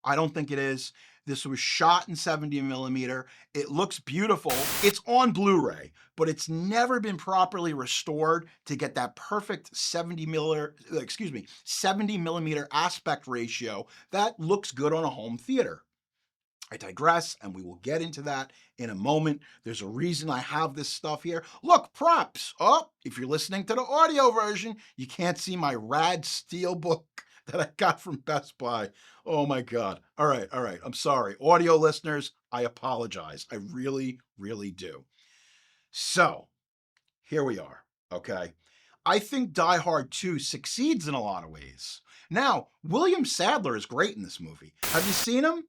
I don't think it is. This was shot in 70 millimeter. It looks beautiful. It's on Blu-ray, but it's never been properly restored to get that perfect 70 millimeter aspect ratio that looks good on a home theater. I digress, and we will get into that in a moment. There's a reason I have this stuff here. Look, props. Oh, if you're listening to the audio version, you can't see my rad steelbook that I got from Best Buy. Oh my God. All right. I'm sorry. Audio listeners, I apologize. I really, really do. So, here we are, okay? I think Die Hard 2 succeeds in a lot of ways. Now, William Sadler is great in this movie. Have you seen him?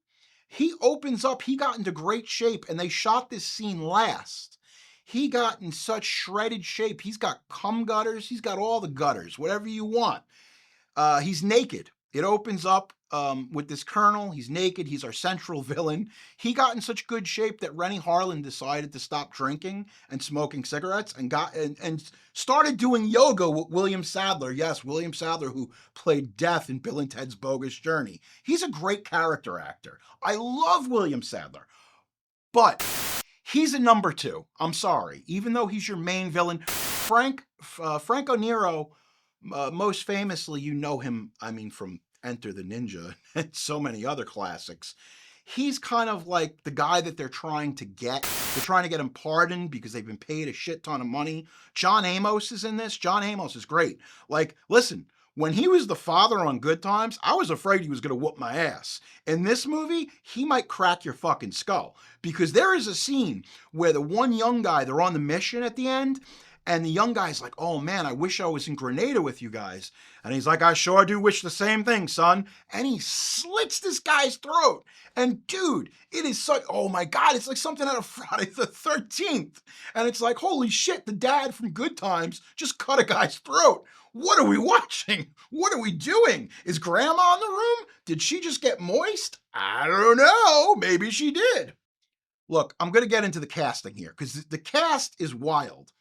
He opens up, he got into great shape, and they shot this scene last. He got in such shredded shape. He's got cum gutters. He's got all the gutters, whatever you want. He's naked. It opens up with this colonel. He's naked. He's our central villain. He got in such good shape that Rennie Harlan decided to stop drinking and smoking cigarettes and started doing yoga with William Sadler. Yes, William Sadler, who played Death in Bill and Ted's Bogus Journey. He's a great character actor. I love William Sadler, but he's a number two. I'm sorry. Even though he's your main villain, Franco Nero, most famously, you know him, from Enter the Ninja and so many other classics. He's kind of like the guy that they're trying to get. They're trying to get him pardoned because they've been paid a shit ton of money. John Amos is in this. John Amos is great. Like, listen, when he was the father on Good Times, I was afraid he was going to whoop my ass. In this movie, he might crack your fucking skull, because there is a scene where the one young guy, they're on the mission at the end, And the young guy's like, oh man, I wish I was in Grenada with you guys. And he's like, I sure do wish the same thing, son. And he slits this guy's throat. And dude, it is such, oh my God, it's like something out of Friday the 13th. And it's like, holy shit, the dad from Good Times just cut a guy's throat. What are we watching? What are we doing? Is grandma in the room? Did she just get moist? I don't know. Maybe she did. Look, I'm going to get into the casting here because the cast is wild.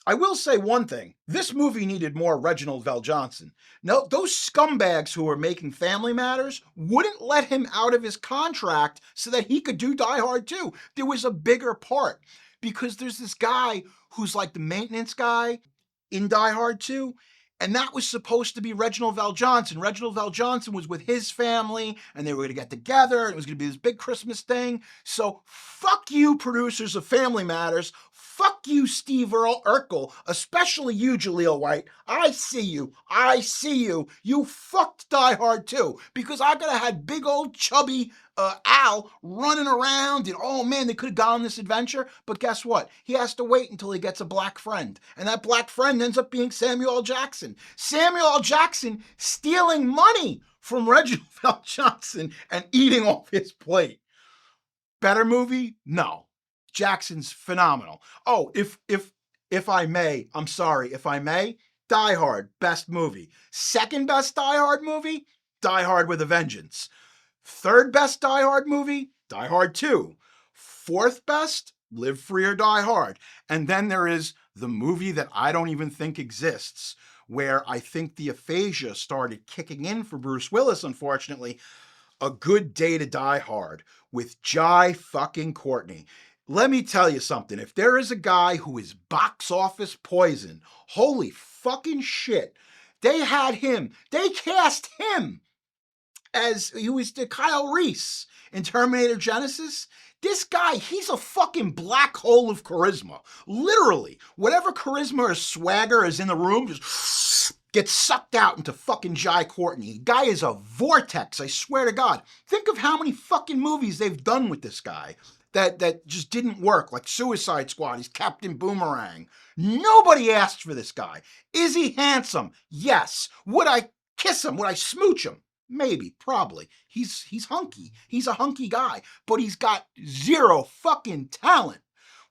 I will say one thing. This movie needed more Reginald VelJohnson. No, those scumbags who were making Family Matters wouldn't let him out of his contract so that he could do Die Hard 2. There was a bigger part because there's this guy who's like the maintenance guy in Die Hard 2. And that was supposed to be Reginald VelJohnson. Reginald VelJohnson was with his family, and they were going to get together, and it was going to be this big Christmas thing. So fuck you, producers of Family Matters. Fuck you, Steve Earl Urkel, especially you, Jaleel White. I see you. I see you. You fucked Die Hard 2 because I could have had big old chubby Al running around and oh man, they could have gone on this adventure. But guess what? He has to wait until he gets a black friend. And that black friend ends up being Samuel L. Jackson. Samuel L. Jackson stealing money from Reginald VelJohnson and eating off his plate. Better movie? No. Jackson's phenomenal. Oh, if I may, I'm sorry, if I may, Die Hard, best movie. Second best Die Hard movie, Die Hard with a Vengeance. Third best Die Hard movie, Die Hard 2. Fourth best, Live Free or Die Hard. And then there is the movie that I don't even think exists, where I think the aphasia started kicking in for Bruce Willis, unfortunately. A Good Day to Die Hard with Jai fucking Courtney. Let me tell you something. If there is a guy who is box office poison, holy fucking shit. They had him. They cast him as he was the Kyle Reese in Terminator Genesis. This guy, he's a fucking black hole of charisma. Literally, whatever charisma or swagger is in the room just gets sucked out into fucking Jai Courtney. The guy is a vortex, I swear to God. Think of how many fucking movies they've done with this guy that just didn't work, like Suicide Squad. He's Captain Boomerang. Nobody asked for this guy. Is he handsome? Yes. Would I kiss him? Would I smooch him? Maybe, probably. He's hunky. He's a hunky guy, but he's got zero fucking talent.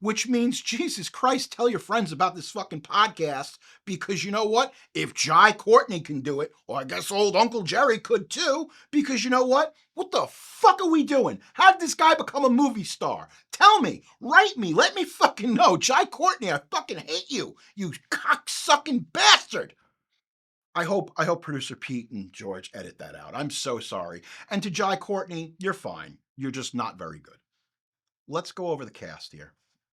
Which means, Jesus Christ, tell your friends about this fucking podcast, because you know what? If Jai Courtney can do it, or I guess old Uncle Jerry could too, because you know what? What the fuck are we doing? How did this guy become a movie star? Tell me, write me, let me fucking know. Jai Courtney, I fucking hate you, you cocksucking bastard. I hope producer Pete and George edit that out. I'm so sorry. And to Jai Courtney, you're fine. You're just not very good. Let's go over the cast here.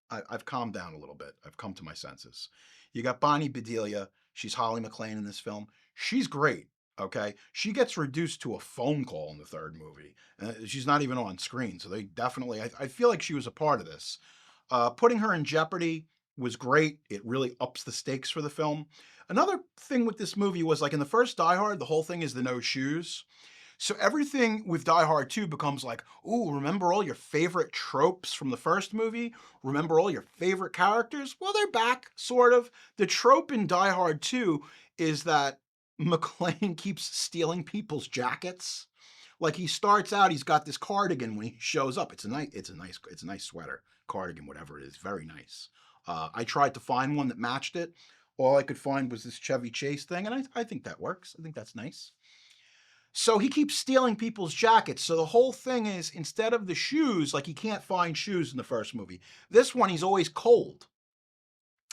I've calmed down a little bit. I've come to my senses. You got Bonnie Bedelia. She's Holly McClane in this film. She's great, okay? She gets reduced to a phone call in the third movie. She's not even on screen, so they definitely, I feel like she was a part of this. Putting her in jeopardy was great. It really ups the stakes for the film. Another thing with this movie was, like in the first Die Hard, the whole thing is the no shoes. So everything with Die Hard 2 becomes like, ooh, remember all your favorite tropes from the first movie? Remember all your favorite characters? Well, they're back, sort of. The trope in Die Hard 2 is that McClane keeps stealing people's jackets. Like he starts out, he's got this cardigan when he shows up. It's a nice sweater, cardigan, whatever it is, very nice. I tried to find one that matched it. All I could find was this Chevy Chase thing, and I think that works. I think that's nice. So he keeps stealing people's jackets. So the whole thing is, instead of the shoes, like he can't find shoes in the first movie. This one, he's always cold.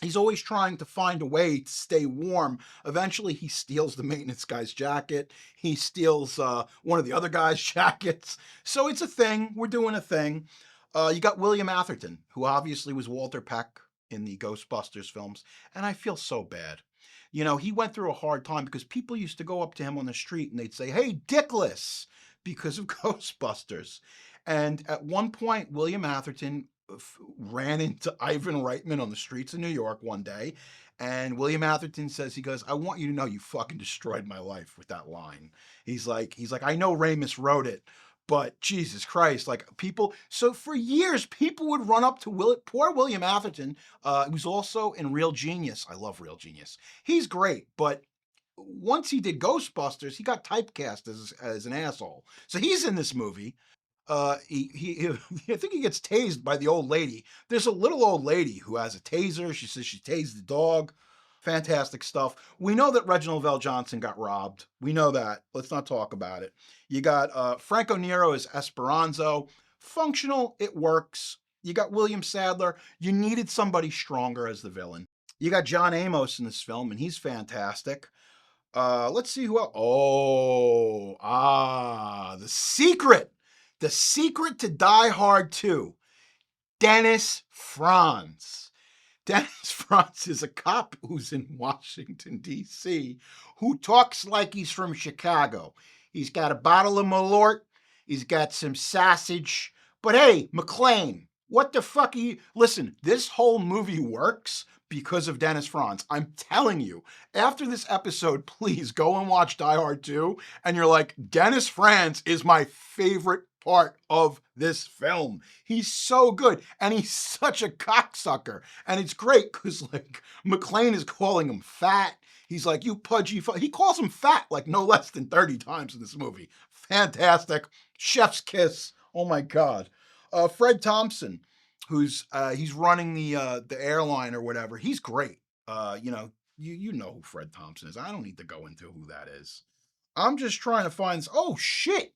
He's always trying to find a way to stay warm. Eventually, he steals the maintenance guy's jacket. He steals one of the other guy's jackets. So it's a thing. We're doing a thing. You got William Atherton, who obviously was Walter Peck in the Ghostbusters films. And I feel so bad. You know, he went through a hard time because people used to go up to him on the street and they'd say, hey, Dickless, because of Ghostbusters. And at one point, William Atherton ran into Ivan Reitman on the streets of New York one day. And William Atherton says, he goes, I want you to know you fucking destroyed my life with that line. He's like, I know Ramis wrote it, But Jesus Christ, like people, so for years, people would run up to poor William Atherton, who's also in Real Genius. I love Real Genius. He's great, but once he did Ghostbusters, he got typecast as an asshole. So he's in this movie. He I think he gets tased by the old lady. There's a little old lady who has a taser. She says she tased the dog. Fantastic stuff. We know that Reginald VelJohnson got robbed. We know that. Let's not talk about it. You got Franco Nero as Esperanzo. Functional, it works. You got William Sadler. You needed somebody stronger as the villain. You got John Amos in this film, and he's fantastic. Let's see who else. The secret. The secret to Die Hard 2. Dennis Franz. Dennis Franz is a cop who's in Washington, D.C., who talks like he's from Chicago. He's got a bottle of Malort. He's got some sausage. But hey, McClane, what the fuck are you... Listen, this whole movie works because of Dennis Franz. I'm telling you, after this episode, please go and watch Die Hard 2, and you're like, Dennis Franz is my favorite part of this film. He's so good, and he's such a cocksucker. And it's great because, like, McClane is calling him fat. He's like, you pudgy fuck. He calls him fat like no less than 30 times in this movie. Fantastic. Chef's kiss. Oh my God. Fred Thompson, who's he's running the airline or whatever. He's great. You know who Fred Thompson is. I don't need to go into who that is. I'm just trying to find. Oh shit.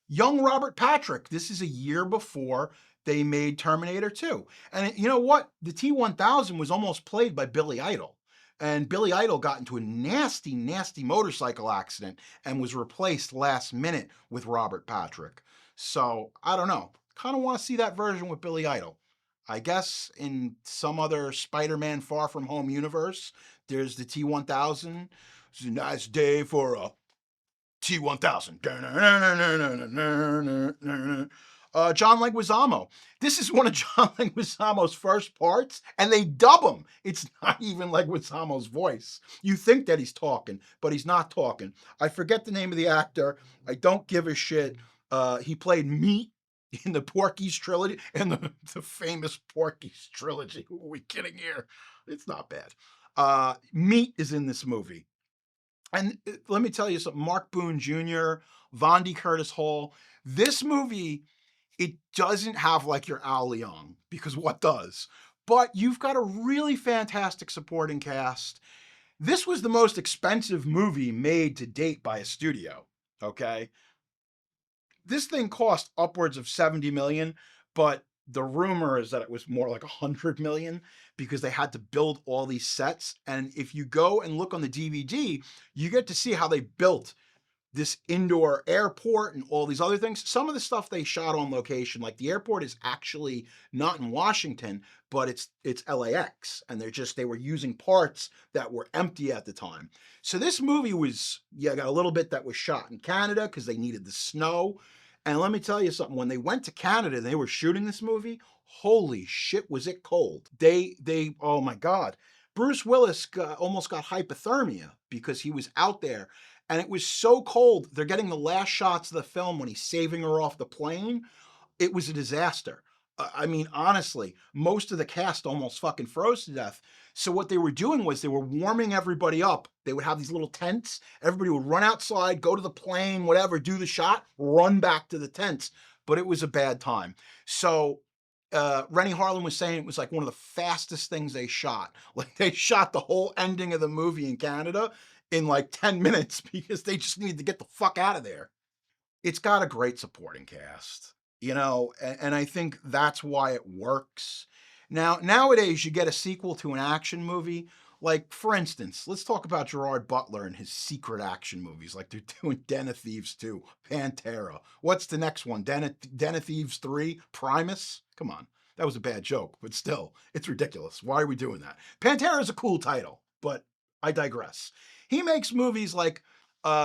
Young Robert Patrick. This is a year before they made Terminator 2. And you know what? The T-1000 was almost played by Billy Idol. And Billy Idol got into a nasty, nasty motorcycle accident and was replaced last minute with Robert Patrick. So, I don't know. Kind of want to see that version with Billy Idol. I guess in some other Spider-Man Far From Home universe, there's the T-1000. It's a nice day for a T-1000. John Leguizamo. This is one of John Leguizamo's first parts, and they dub him. It's not even Leguizamo's voice. You think that he's talking, but he's not talking. I forget the name of the actor. I don't give a shit. He played Meat in the Porky's trilogy, and the famous Porky's trilogy. Who are we kidding here? It's not bad. Meat is in this movie. And let me tell you something, Mark Boone Jr., Vondi Curtis Hall, this movie, it doesn't have like your Al Leong, because what does? But you've got a really fantastic supporting cast. This was the most expensive movie made to date by a studio, okay? This thing cost upwards of $70 million, but the rumor is that it was more like $100 million because they had to build all these sets. And if you go and look on the DVD, you get to see how they built this indoor airport and all these other things. Some of the stuff they shot on location, like the airport is actually not in Washington, but it's LAX. And they were using parts that were empty at the time. So this movie was, got a little bit that was shot in Canada because they needed the snow. And let me tell you something, when they went to Canada and they were shooting this movie, holy shit, was it cold. Oh my God. Bruce Willis almost got hypothermia because he was out there and it was so cold. They're getting the last shots of the film when he's saving her off the plane. It was a disaster. I mean, honestly, most of the cast almost fucking froze to death. So what they were doing was they were warming everybody up. They would have these little tents. Everybody would run outside, go to the plane, whatever, do the shot, run back to the tents. But it was a bad time. So Rennie Harlan was saying it was like one of the fastest things they shot. Like they shot the whole ending of the movie in Canada in like 10 minutes because they just needed to get the fuck out of there. It's got a great supporting cast. You know, and I think that's why it works. Now, nowadays, you get a sequel to an action movie. Like, for instance, let's talk about Gerard Butler and his secret action movies. Like, they're doing Den of Thieves 2, Pantera. What's the next one? Den of Thieves 3, Primus? Come on. That was a bad joke, but still, it's ridiculous. Why are we doing that? Pantera is a cool title, but I digress. He makes movies like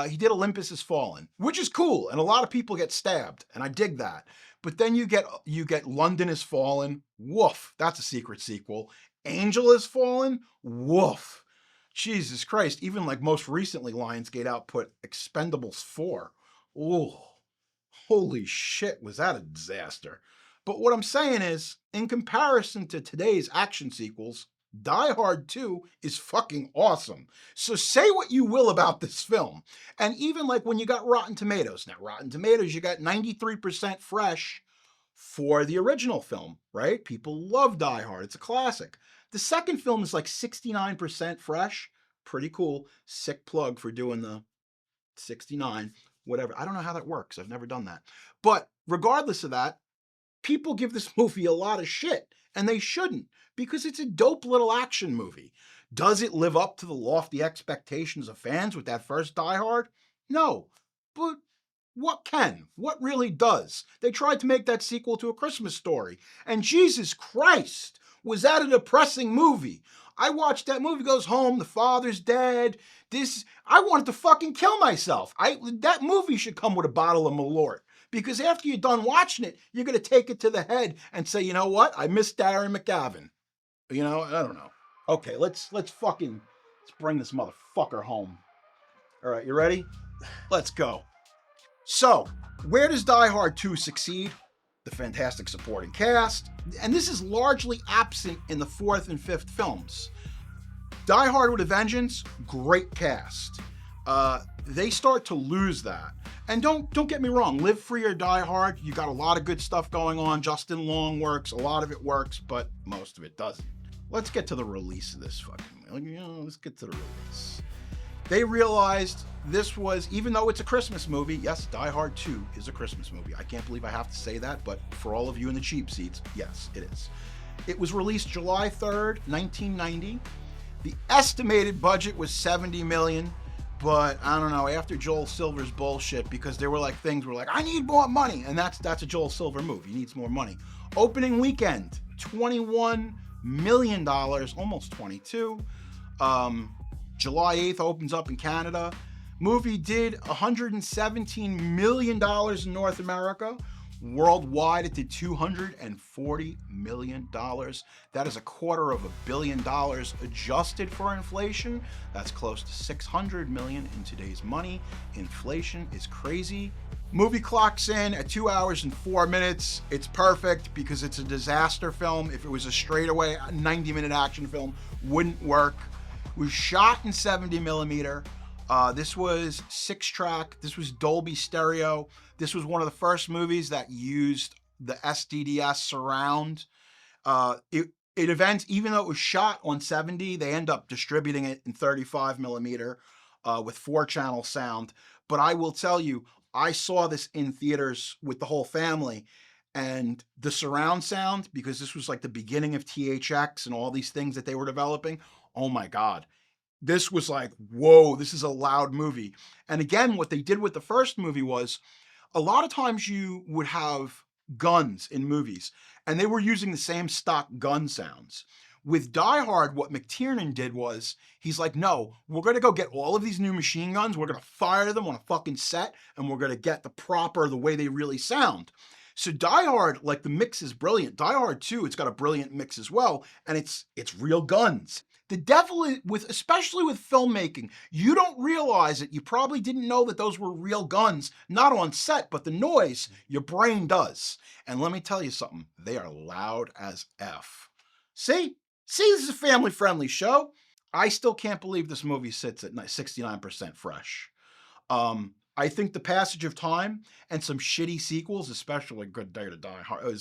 he did Olympus Has Fallen, which is cool, and a lot of people get stabbed, and I dig that. But then you get London Has Fallen, woof, that's a secret sequel. Angel Has Fallen, woof. Jesus Christ, even like most recently Lionsgate output Expendables 4. Ooh, Holy shit, was that a disaster. But what I'm saying is, in comparison to today's action sequels, Die Hard 2 is fucking awesome. So say what you will about this film. And even like when you got Rotten Tomatoes. Now, Rotten Tomatoes, you got 93% fresh for the original film, right? People love Die Hard. It's a classic. The second film is like 69% fresh. Pretty cool. Sick plug for doing the 69, whatever. I don't know how that works. I've never done that. But regardless of that, people give this movie a lot of shit, and they shouldn't, because it's a dope little action movie. Does it live up to the lofty expectations of fans with that first Die Hard? No. But what can? What really does? They tried to make that sequel to A Christmas Story, and Jesus Christ, was that a depressing movie. I watched that movie, goes home, the father's dead. I wanted to fucking kill myself. That movie should come with a bottle of Malort. Because after you're done watching it, you're going to take it to the head and say, you know what? I miss Darren McGavin. You know, I don't know. Okay, let's bring this motherfucker home. All right, you ready? Let's go. So, where does Die Hard 2 succeed? The fantastic supporting cast. And this is largely absent in the fourth and fifth films. Die Hard with a Vengeance, great cast. They start to lose that. And don't get me wrong, Live Free or Die Hard, you got a lot of good stuff going on. Justin Long works, a lot of it works, but most of it doesn't. Let's get to the release of this fucking, let's get to the release. They realized this was, even though it's a Christmas movie, yes, Die Hard 2 is a Christmas movie. I can't believe I have to say that, but for all of you in the cheap seats, yes, it is. It was released July 3rd, 1990. The estimated budget was $70 million. But I don't know, after Joel Silver's bullshit, because there were like things where like, I need more money. And that's a Joel Silver move. He needs more money. Opening weekend, $21 million, almost 22. July 8th opens up in Canada. Movie did $117 million in North America. Worldwide, it did $240 million. That is $250 million adjusted for inflation. That's close to $600 million in today's money. Inflation is crazy. Movie clocks in at 2 hours and 4 minutes. It's perfect because it's a disaster film. If it was a straightaway 90-minute action film, wouldn't work. It was shot in 70 millimeter. This was 6-track. This was Dolby Stereo. This was one of the first movies that used the SDDS surround. Even though it was shot on 70, they end up distributing it in 35 millimeter with 4-channel sound. But I will tell you, I saw this in theaters with the whole family, and the surround sound, because this was like the beginning of THX and all these things that they were developing. Oh my God. This was like, whoa, this is a loud movie. And again, what they did with the first movie was, a lot of times you would have guns in movies, and they were using the same stock gun sounds. With Die Hard, what McTiernan did was, he's like, no, we're going to go get all of these new machine guns, we're going to fire them on a fucking set, and we're going to get the way they really sound. So Die Hard, like the mix is brilliant. Die Hard 2, it's got a brilliant mix as well, and it's real guns. The devil is, especially with filmmaking, you don't realize it. You probably didn't know that those were real guns, not on set, but the noise, your brain does. And let me tell you something, they are loud as F. See, this is a family-friendly show. I still can't believe this movie sits at 69% fresh. I think the passage of time and some shitty sequels, especially Good Day to Die Hard,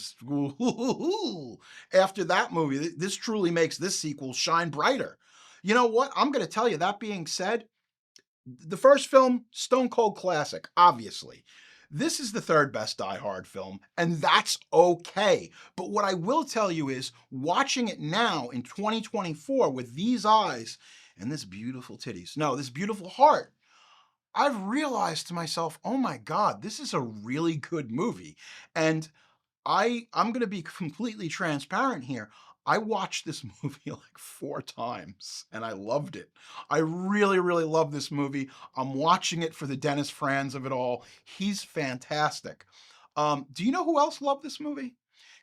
after that movie, this truly makes this sequel shine brighter. You know what? I'm going to tell you, that being said, the first film, stone cold classic, obviously. This is the third best Die Hard film, and that's okay. But what I will tell you is, watching it now in 2024 with these eyes and this beautiful heart, I've realized to myself, oh my God, this is a really good movie. And I'm going to be completely transparent here. I watched this movie like 4 times and I loved it. I really, really love this movie. I'm watching it for the Dennis Franz of it all. He's fantastic. Do you know who else loved this movie?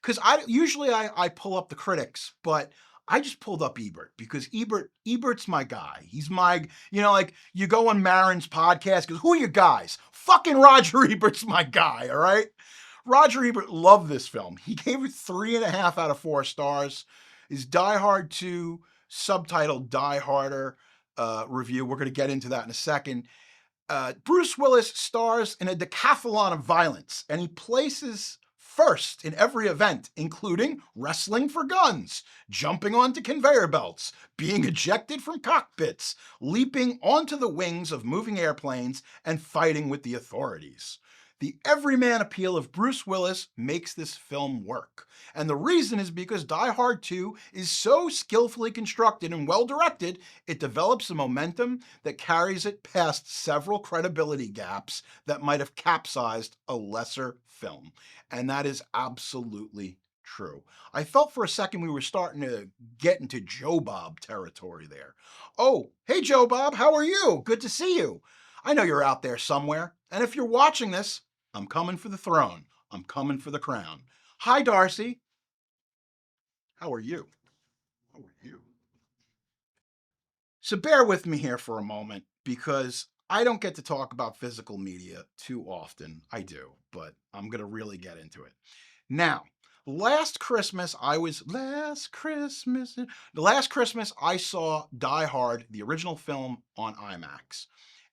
Because I pull up the critics, but I just pulled up Ebert because Ebert's my guy. He's my, like you go on Maron's podcast, goes, who are you guys? Fucking Roger Ebert's my guy, all right? Roger Ebert loved this film. He gave it 3.5 out of 4 stars. His Die Hard 2, subtitled Die Harder review. We're going to get into that in a second. Bruce Willis stars in a decathlon of violence, and he places first in every event, including wrestling for guns, jumping onto conveyor belts, being ejected from cockpits, leaping onto the wings of moving airplanes, and fighting with the authorities. The everyman appeal of Bruce Willis makes this film work. And the reason is because Die Hard 2 is so skillfully constructed and well directed, it develops a momentum that carries it past several credibility gaps that might have capsized a lesser film. And that is absolutely true. I felt for a second we were starting to get into Joe Bob territory there. Oh, hey Joe Bob, how are you? Good to see you. I know you're out there somewhere. And if you're watching this, I'm coming for the throne. I'm coming for the crown. Hi, Darcy. How are you? How are you? So bear with me here for a moment because I don't get to talk about physical media too often. I do, but I'm going to really get into it. Now, last Christmas I saw Die Hard, the original film, on IMAX.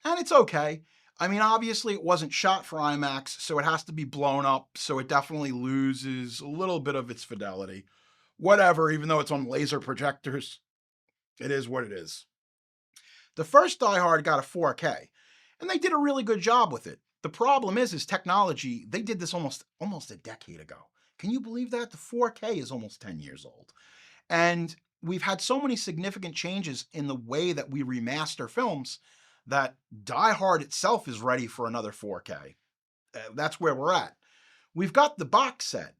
And it's okay. I mean, obviously it wasn't shot for IMAX, so it has to be blown up, so it definitely loses a little bit of its fidelity. Whatever, even though it's on laser projectors, it is what it is. The first Die Hard got a 4K, and they did a really good job with it. The problem is technology. They did this almost a decade ago. Can you believe that? The 4K is almost 10 years old. And we've had so many significant changes in the way that we remaster films that Die Hard itself is ready for another 4K. That's where we're at. We've got the box set,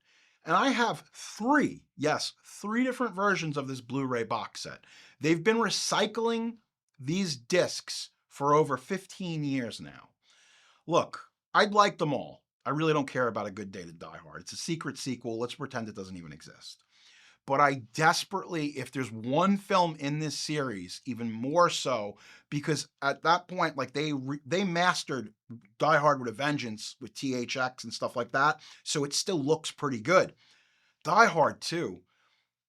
and I have 3 different versions of this Blu-ray box set. They've been recycling these discs for over 15 years now. Look, I'd like them all. I really don't care about A Good Day to Die Hard. It's a secret sequel. Let's pretend it doesn't even exist. But I desperately, if there's one film in this series, even more so, because at that point, like they mastered Die Hard with a Vengeance with THX and stuff like that, so it still looks pretty good. Die Hard 2,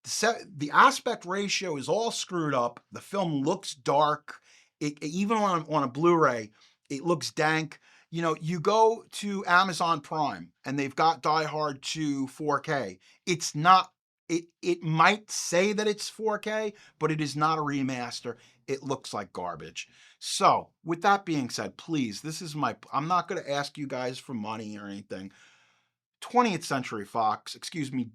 the aspect ratio is all screwed up. The film looks dark. Even on a Blu-ray, it looks dank. You know, you go to Amazon Prime and they've got Die Hard 2 4K. It's not. It might say that it's 4K, but it is not a remaster. It looks like garbage. So, with that being said, please, I'm not going to ask you guys for money or anything. 20th Century Fox,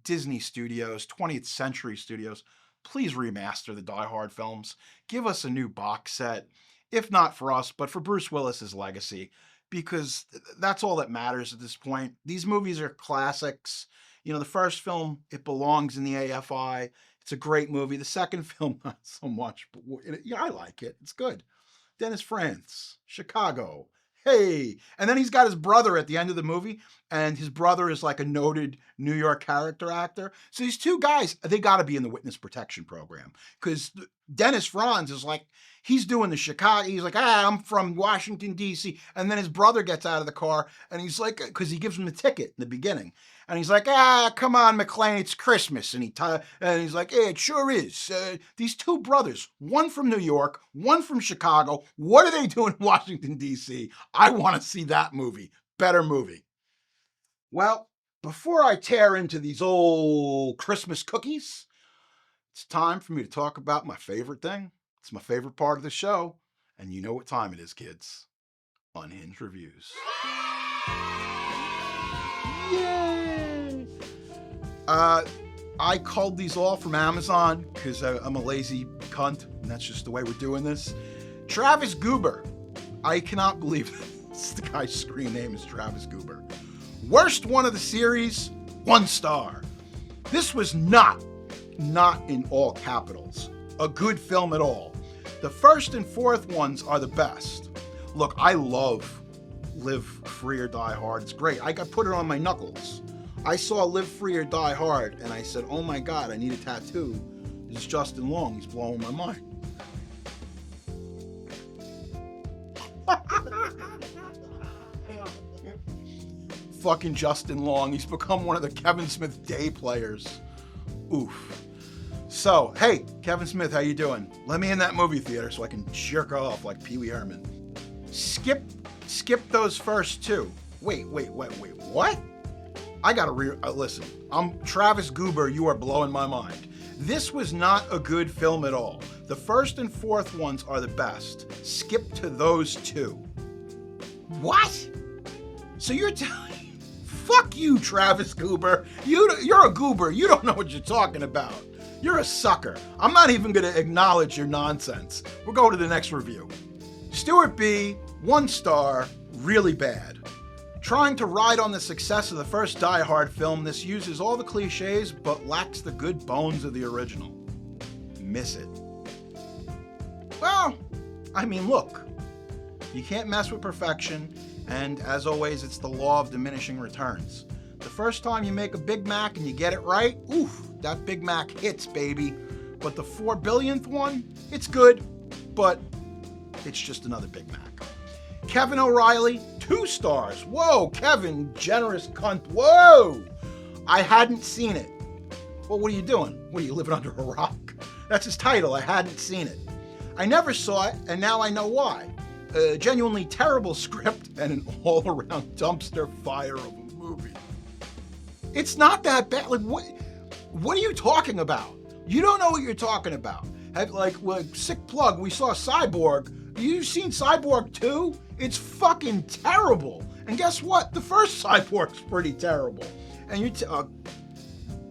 Disney Studios, 20th Century Studios, please remaster the Die Hard films. Give us a new box set, if not for us, but for Bruce Willis's legacy, because that's all that matters at this point. These movies are classics. You know, the first film, it belongs in the AFI. It's a great movie. The second film, not so much, but I like it. It's good. Dennis Franz, Chicago. Hey. And then he's got his brother at the end of the movie, and his brother is like a noted New York character actor. So these two guys, they got to be in the witness protection program, because Dennis Franz is like, he's doing the Chicago. He's like, I'm from Washington, D.C. And then his brother gets out of the car, and he's like, because he gives him the ticket in the beginning. And he's like, come on, McClane, it's Christmas. And he's like, it sure is. These two brothers, one from New York, one from Chicago. What are they doing in Washington, D.C.? I want to see that movie. Better movie. Well, before I tear into these old Christmas cookies, it's time for me to talk about my favorite thing. It's my favorite part of the show. And you know what time it is, kids. Unhinged Reviews. Yay! I culled these all from Amazon because I'm a lazy cunt, and that's just the way we're doing this. Travis Goober. I cannot believe this. The guy's screen name is Travis Goober. Worst one of the series, 1 star. This was not in all capitals, a good film at all. The first and fourth ones are the best. Look, I love Live Free or Die Hard. It's great. I put it on my knuckles. I saw Live Free or Die Hard, and I said, oh my God, I need a tattoo. It's Justin Long. He's blowing my mind. fucking Justin Long. He's become one of the Kevin Smith day players. Oof. So, hey, Kevin Smith, how you doing? Let me in that movie theater so I can jerk off like Pee Wee Herman. Skip those first two. Wait, what? I gotta listen. I'm Travis Goober, you are blowing my mind. This was not a good film at all. The first and fourth ones are the best. Skip to those two. What? So you're telling me, fuck you, Travis Goober. You're a goober. You don't know what you're talking about. You're a sucker. I'm not even gonna acknowledge your nonsense. We'll go to the next review. Stuart B, 1 star, really bad. Trying to ride on the success of the first Die Hard film, this uses all the cliches but lacks the good bones of the original. Miss it. Well, I mean, look, you can't mess with perfection, and as always, it's the law of diminishing returns. The first time you make a Big Mac and you get it right, oof, that Big Mac hits, baby. But the 4 billionth one, it's good, but it's just another Big Mac. Kevin O'Reilly, 2 stars. Whoa, Kevin, generous cunt. Whoa! I hadn't seen it. Well, what are you doing? What, are you living under a rock? That's his title, I hadn't seen it. I never saw it, and now I know why. A genuinely terrible script and an all-around dumpster fire of a movie. It's not that bad. Like, what are you talking about? You don't know what you're talking about. Like sick plug, we saw Cyborg. You've seen Cyborg 2? It's fucking terrible. And guess what? The first Cyborg's pretty terrible. And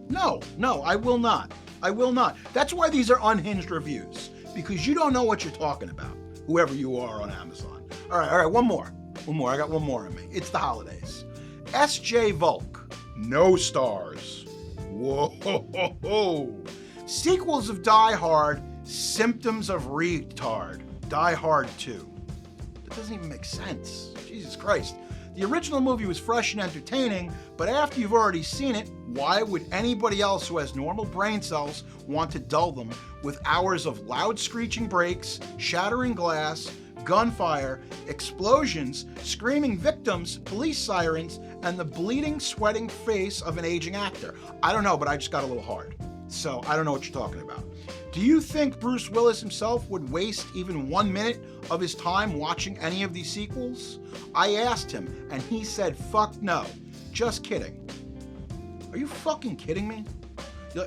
no, I will not. I will not. That's why these are unhinged reviews, because you don't know what you're talking about, whoever you are on Amazon. All right, one more. I got one more in me. It's the holidays. S.J. Volk, no stars. Whoa. Sequels of Die Hard, symptoms of retard. Die Hard 2. That doesn't even make sense. Jesus Christ. The original movie was fresh and entertaining, but after you've already seen it, why would anybody else who has normal brain cells want to dull them with hours of loud screeching brakes, shattering glass, gunfire, explosions, screaming victims, police sirens, and the bleeding, sweating face of an aging actor? I don't know, but I just got a little hard. So I don't know what you're talking about. Do you think Bruce Willis himself would waste even 1 minute of his time watching any of these sequels? I asked him, and he said, fuck no. Just kidding. Are you fucking kidding me?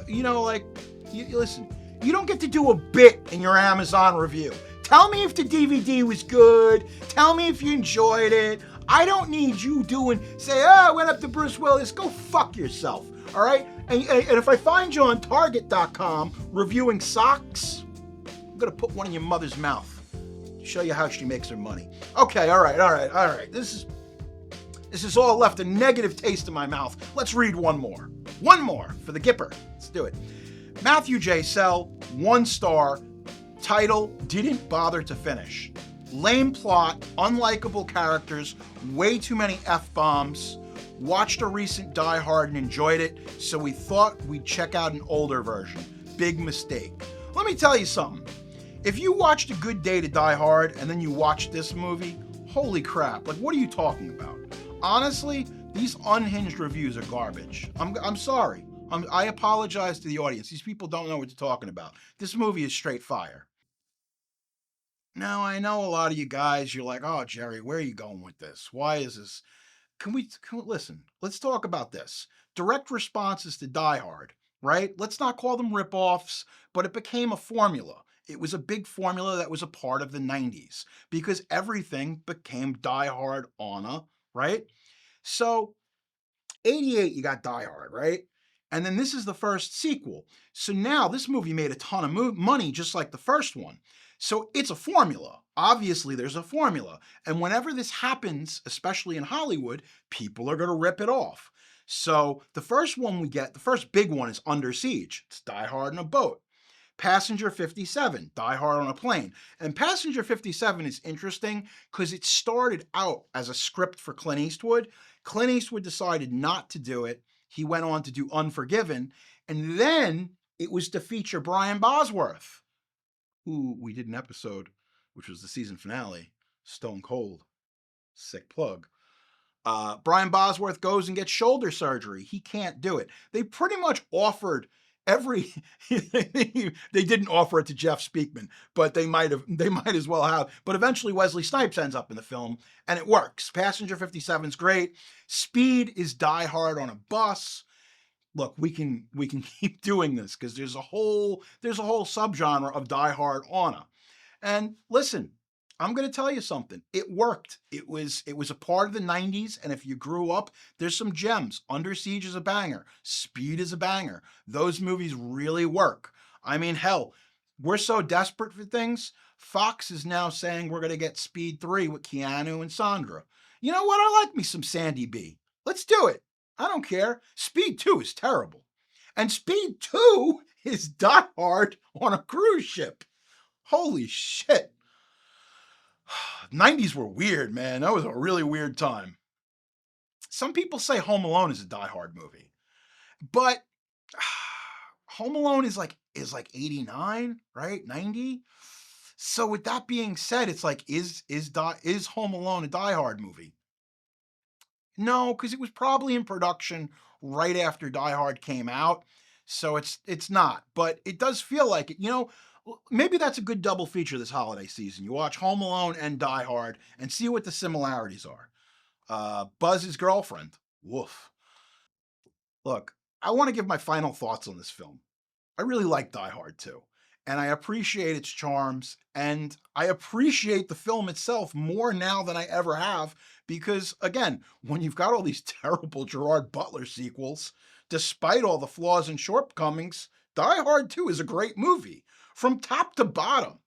You know, like, listen, you don't get to do a bit in your Amazon review. Tell me if the DVD was good. Tell me if you enjoyed it. I don't need you I went up to Bruce Willis. Go fuck yourself, all right? And if I find you on Target.com reviewing socks, I'm gonna put one in your mother's mouth. Show you how she makes her money. Okay, all right. This has all left a negative taste in my mouth. Let's read one more. One more for the Gipper. Let's do it. Matthew J. Sell, 1 star. Title, didn't bother to finish. Lame plot, unlikable characters, way too many F-bombs. Watched a recent Die Hard and enjoyed it, so we thought we'd check out an older version. Big mistake. Let me tell you something. If you watched A Good Day to Die Hard and then you watched this movie, holy crap, like what are you talking about? Honestly, these unhinged reviews are garbage. I'm sorry. I apologize to the audience. These people don't know what they're talking about. This movie is straight fire. Now, I know a lot of you guys, you're like, oh, Jerry, where are you going with this? Why is this? Can we listen? Let's talk about this. Direct responses to Die Hard, right? Let's not call them ripoffs, but it became a formula. It was a big formula that was a part of the 90s because everything became Die Hard right? So, 88, you got Die Hard, right? And then this is the first sequel. So now this movie made a ton of money just like the first one. So it's a formula. Obviously, there's a formula. And whenever this happens, especially in Hollywood, people are going to rip it off. So the first one we get, the first big one is Under Siege. It's Die Hard in a boat. Passenger 57, Die Hard on a plane. And Passenger 57 is interesting because it started out as a script for Clint Eastwood. Clint Eastwood decided not to do it. He went on to do Unforgiven. And then it was to feature Brian Bosworth, who we did an episode, which was the season finale, Stone Cold, sick plug, Brian Bosworth goes and gets shoulder surgery. He can't do it. They pretty much offered every they didn't offer it to Jeff Speakman, but they might as well have. But eventually Wesley Snipes ends up in the film and it works. Passenger 57 is great. Speed is Die Hard on a bus. Look, we can keep doing this because there's a whole subgenre of Die Hard on it. And listen, I'm going to tell you something. It worked. It was a part of the 90s, and if you grew up, there's some gems. Under Siege is a banger. Speed is a banger. Those movies really work. I mean, hell, we're so desperate for things. Fox is now saying we're going to get Speed 3 with Keanu and Sandra. You know what? I like me some Sandy B. Let's do it. I don't care. Speed 2 is terrible. And Speed 2 is Die Hard on a cruise ship. Holy shit. 90s were weird, man. That was a really weird time. Some people say Home Alone is a Die Hard movie, but Home Alone is like 89, right? 90. So with that being said, it's like, is Home Alone a Die Hard movie? No, because it was probably in production right after Die Hard came out. So it's not, but it does feel like it. You know, maybe that's a good double feature this holiday season. You watch Home Alone and Die Hard and see what the similarities are. Buzz's girlfriend. Woof. Look, I want to give my final thoughts on this film. I really like Die Hard too. And I appreciate its charms, and I appreciate the film itself more now than I ever have, because again, when you've got all these terrible Gerard Butler sequels, despite all the flaws and shortcomings, Die Hard 2 is a great movie. From top to bottom,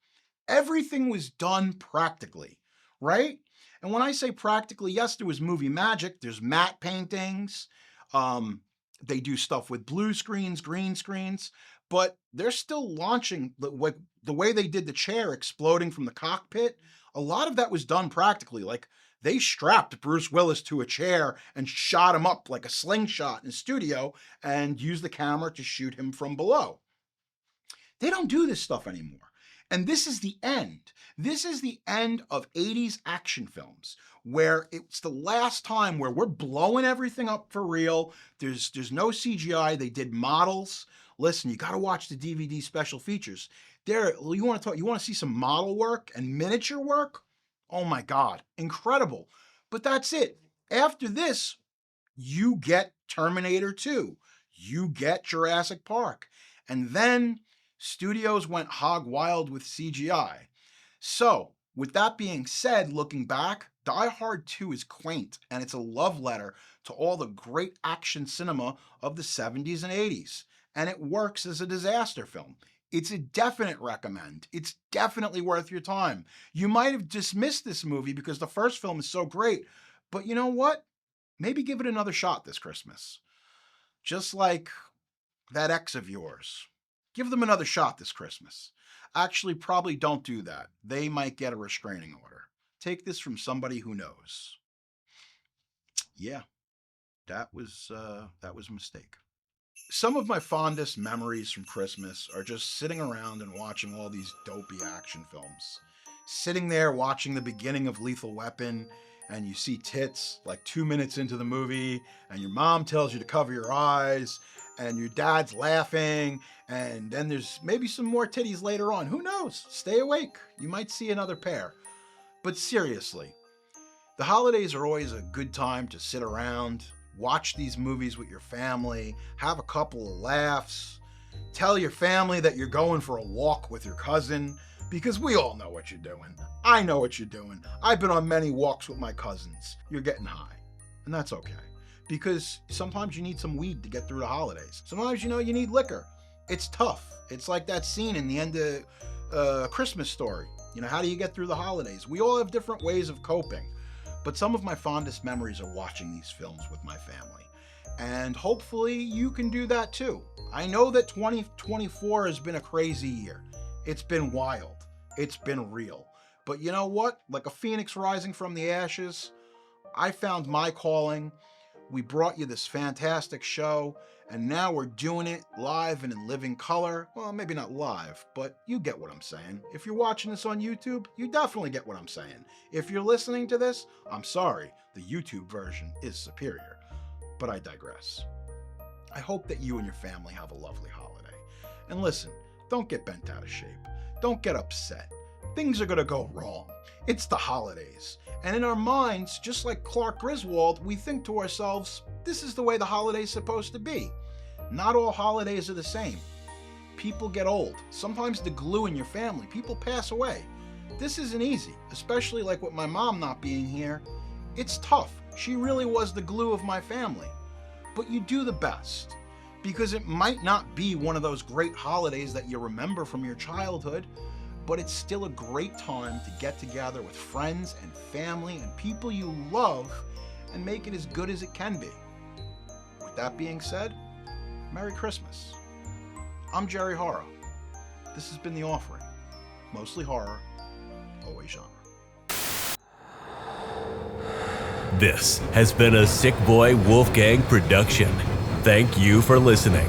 everything was done practically, right? And when I say practically, yes, there was movie magic. There's matte paintings. They do stuff with blue screens, green screens, but they're still launching the way they did the chair exploding from the cockpit. A lot of that was done practically. Like they strapped Bruce Willis to a chair and shot him up like a slingshot in the studio and used the camera to shoot him from below. They don't do this stuff anymore. And this is the end. This is the end of 80s action films, where it's the last time where we're blowing everything up for real. There's no CGI. They did models. Listen, you got to watch the DVD special features. You want to see some model work and miniature work? Oh my God, incredible. But that's it. After this, you get Terminator 2. You get Jurassic Park. And then studios went hog wild with CGI. So, with that being said, looking back, Die Hard 2 is quaint, and it's a love letter to all the great action cinema of the 70s and 80s. And it works as a disaster film. It's a definite recommend. It's definitely worth your time. You might have dismissed this movie because the first film is so great, but you know what? Maybe give it another shot this Christmas. Just like that ex of yours. Give them another shot this Christmas. Actually, probably don't do that. They might get a restraining order. Take this from somebody who knows. Yeah, that was a mistake. Some of my fondest memories from Christmas are just sitting around and watching all these dopey action films. Sitting there watching the beginning of Lethal Weapon, and you see tits like 2 minutes into the movie, and your mom tells you to cover your eyes, and your dad's laughing, and then there's maybe some more titties later on. Who knows? Stay awake. You might see another pair. But seriously, the holidays are always a good time to sit around, watch these movies with your family, have a couple of laughs, tell your family that you're going for a walk with your cousin, because we all know what you're doing. I know what you're doing. I've been on many walks with my cousins. You're getting high, and that's okay. Because sometimes you need some weed to get through the holidays. Sometimes, you need liquor. It's tough. It's like that scene in the end of A Christmas Story. How do you get through the holidays? We all have different ways of coping. But some of my fondest memories are watching these films with my family. And hopefully you can do that too. I know that 2024 has been a crazy year. It's been wild. It's been real. But you know what? Like a phoenix rising from the ashes, I found my calling We brought you this fantastic show, and now we're doing it live and in living color. Well, maybe not live, but you get what I'm saying. If you're watching this on YouTube, you definitely get what I'm saying. If you're listening to this, I'm sorry, the YouTube version is superior. But I digress. I hope that you and your family have a lovely holiday. And listen, don't get bent out of shape. Don't get upset. Things are gonna go wrong. It's the holidays. And in our minds, just like Clark Griswold, we think to ourselves, this is the way the holiday's supposed to be. Not all holidays are the same. People get old. Sometimes the glue in your family. People pass away. This isn't easy, especially like with my mom not being here. It's tough. She really was the glue of my family. But you do the best, because it might not be one of those great holidays that you remember from your childhood, but it's still a great time to get together with friends and family and people you love and make it as good as it can be. With that being said, Merry Christmas. I'm Jerry Horror. This has been The Offering. Mostly horror, always genre. This has been a Sick Boy Wolfgang production. Thank you for listening.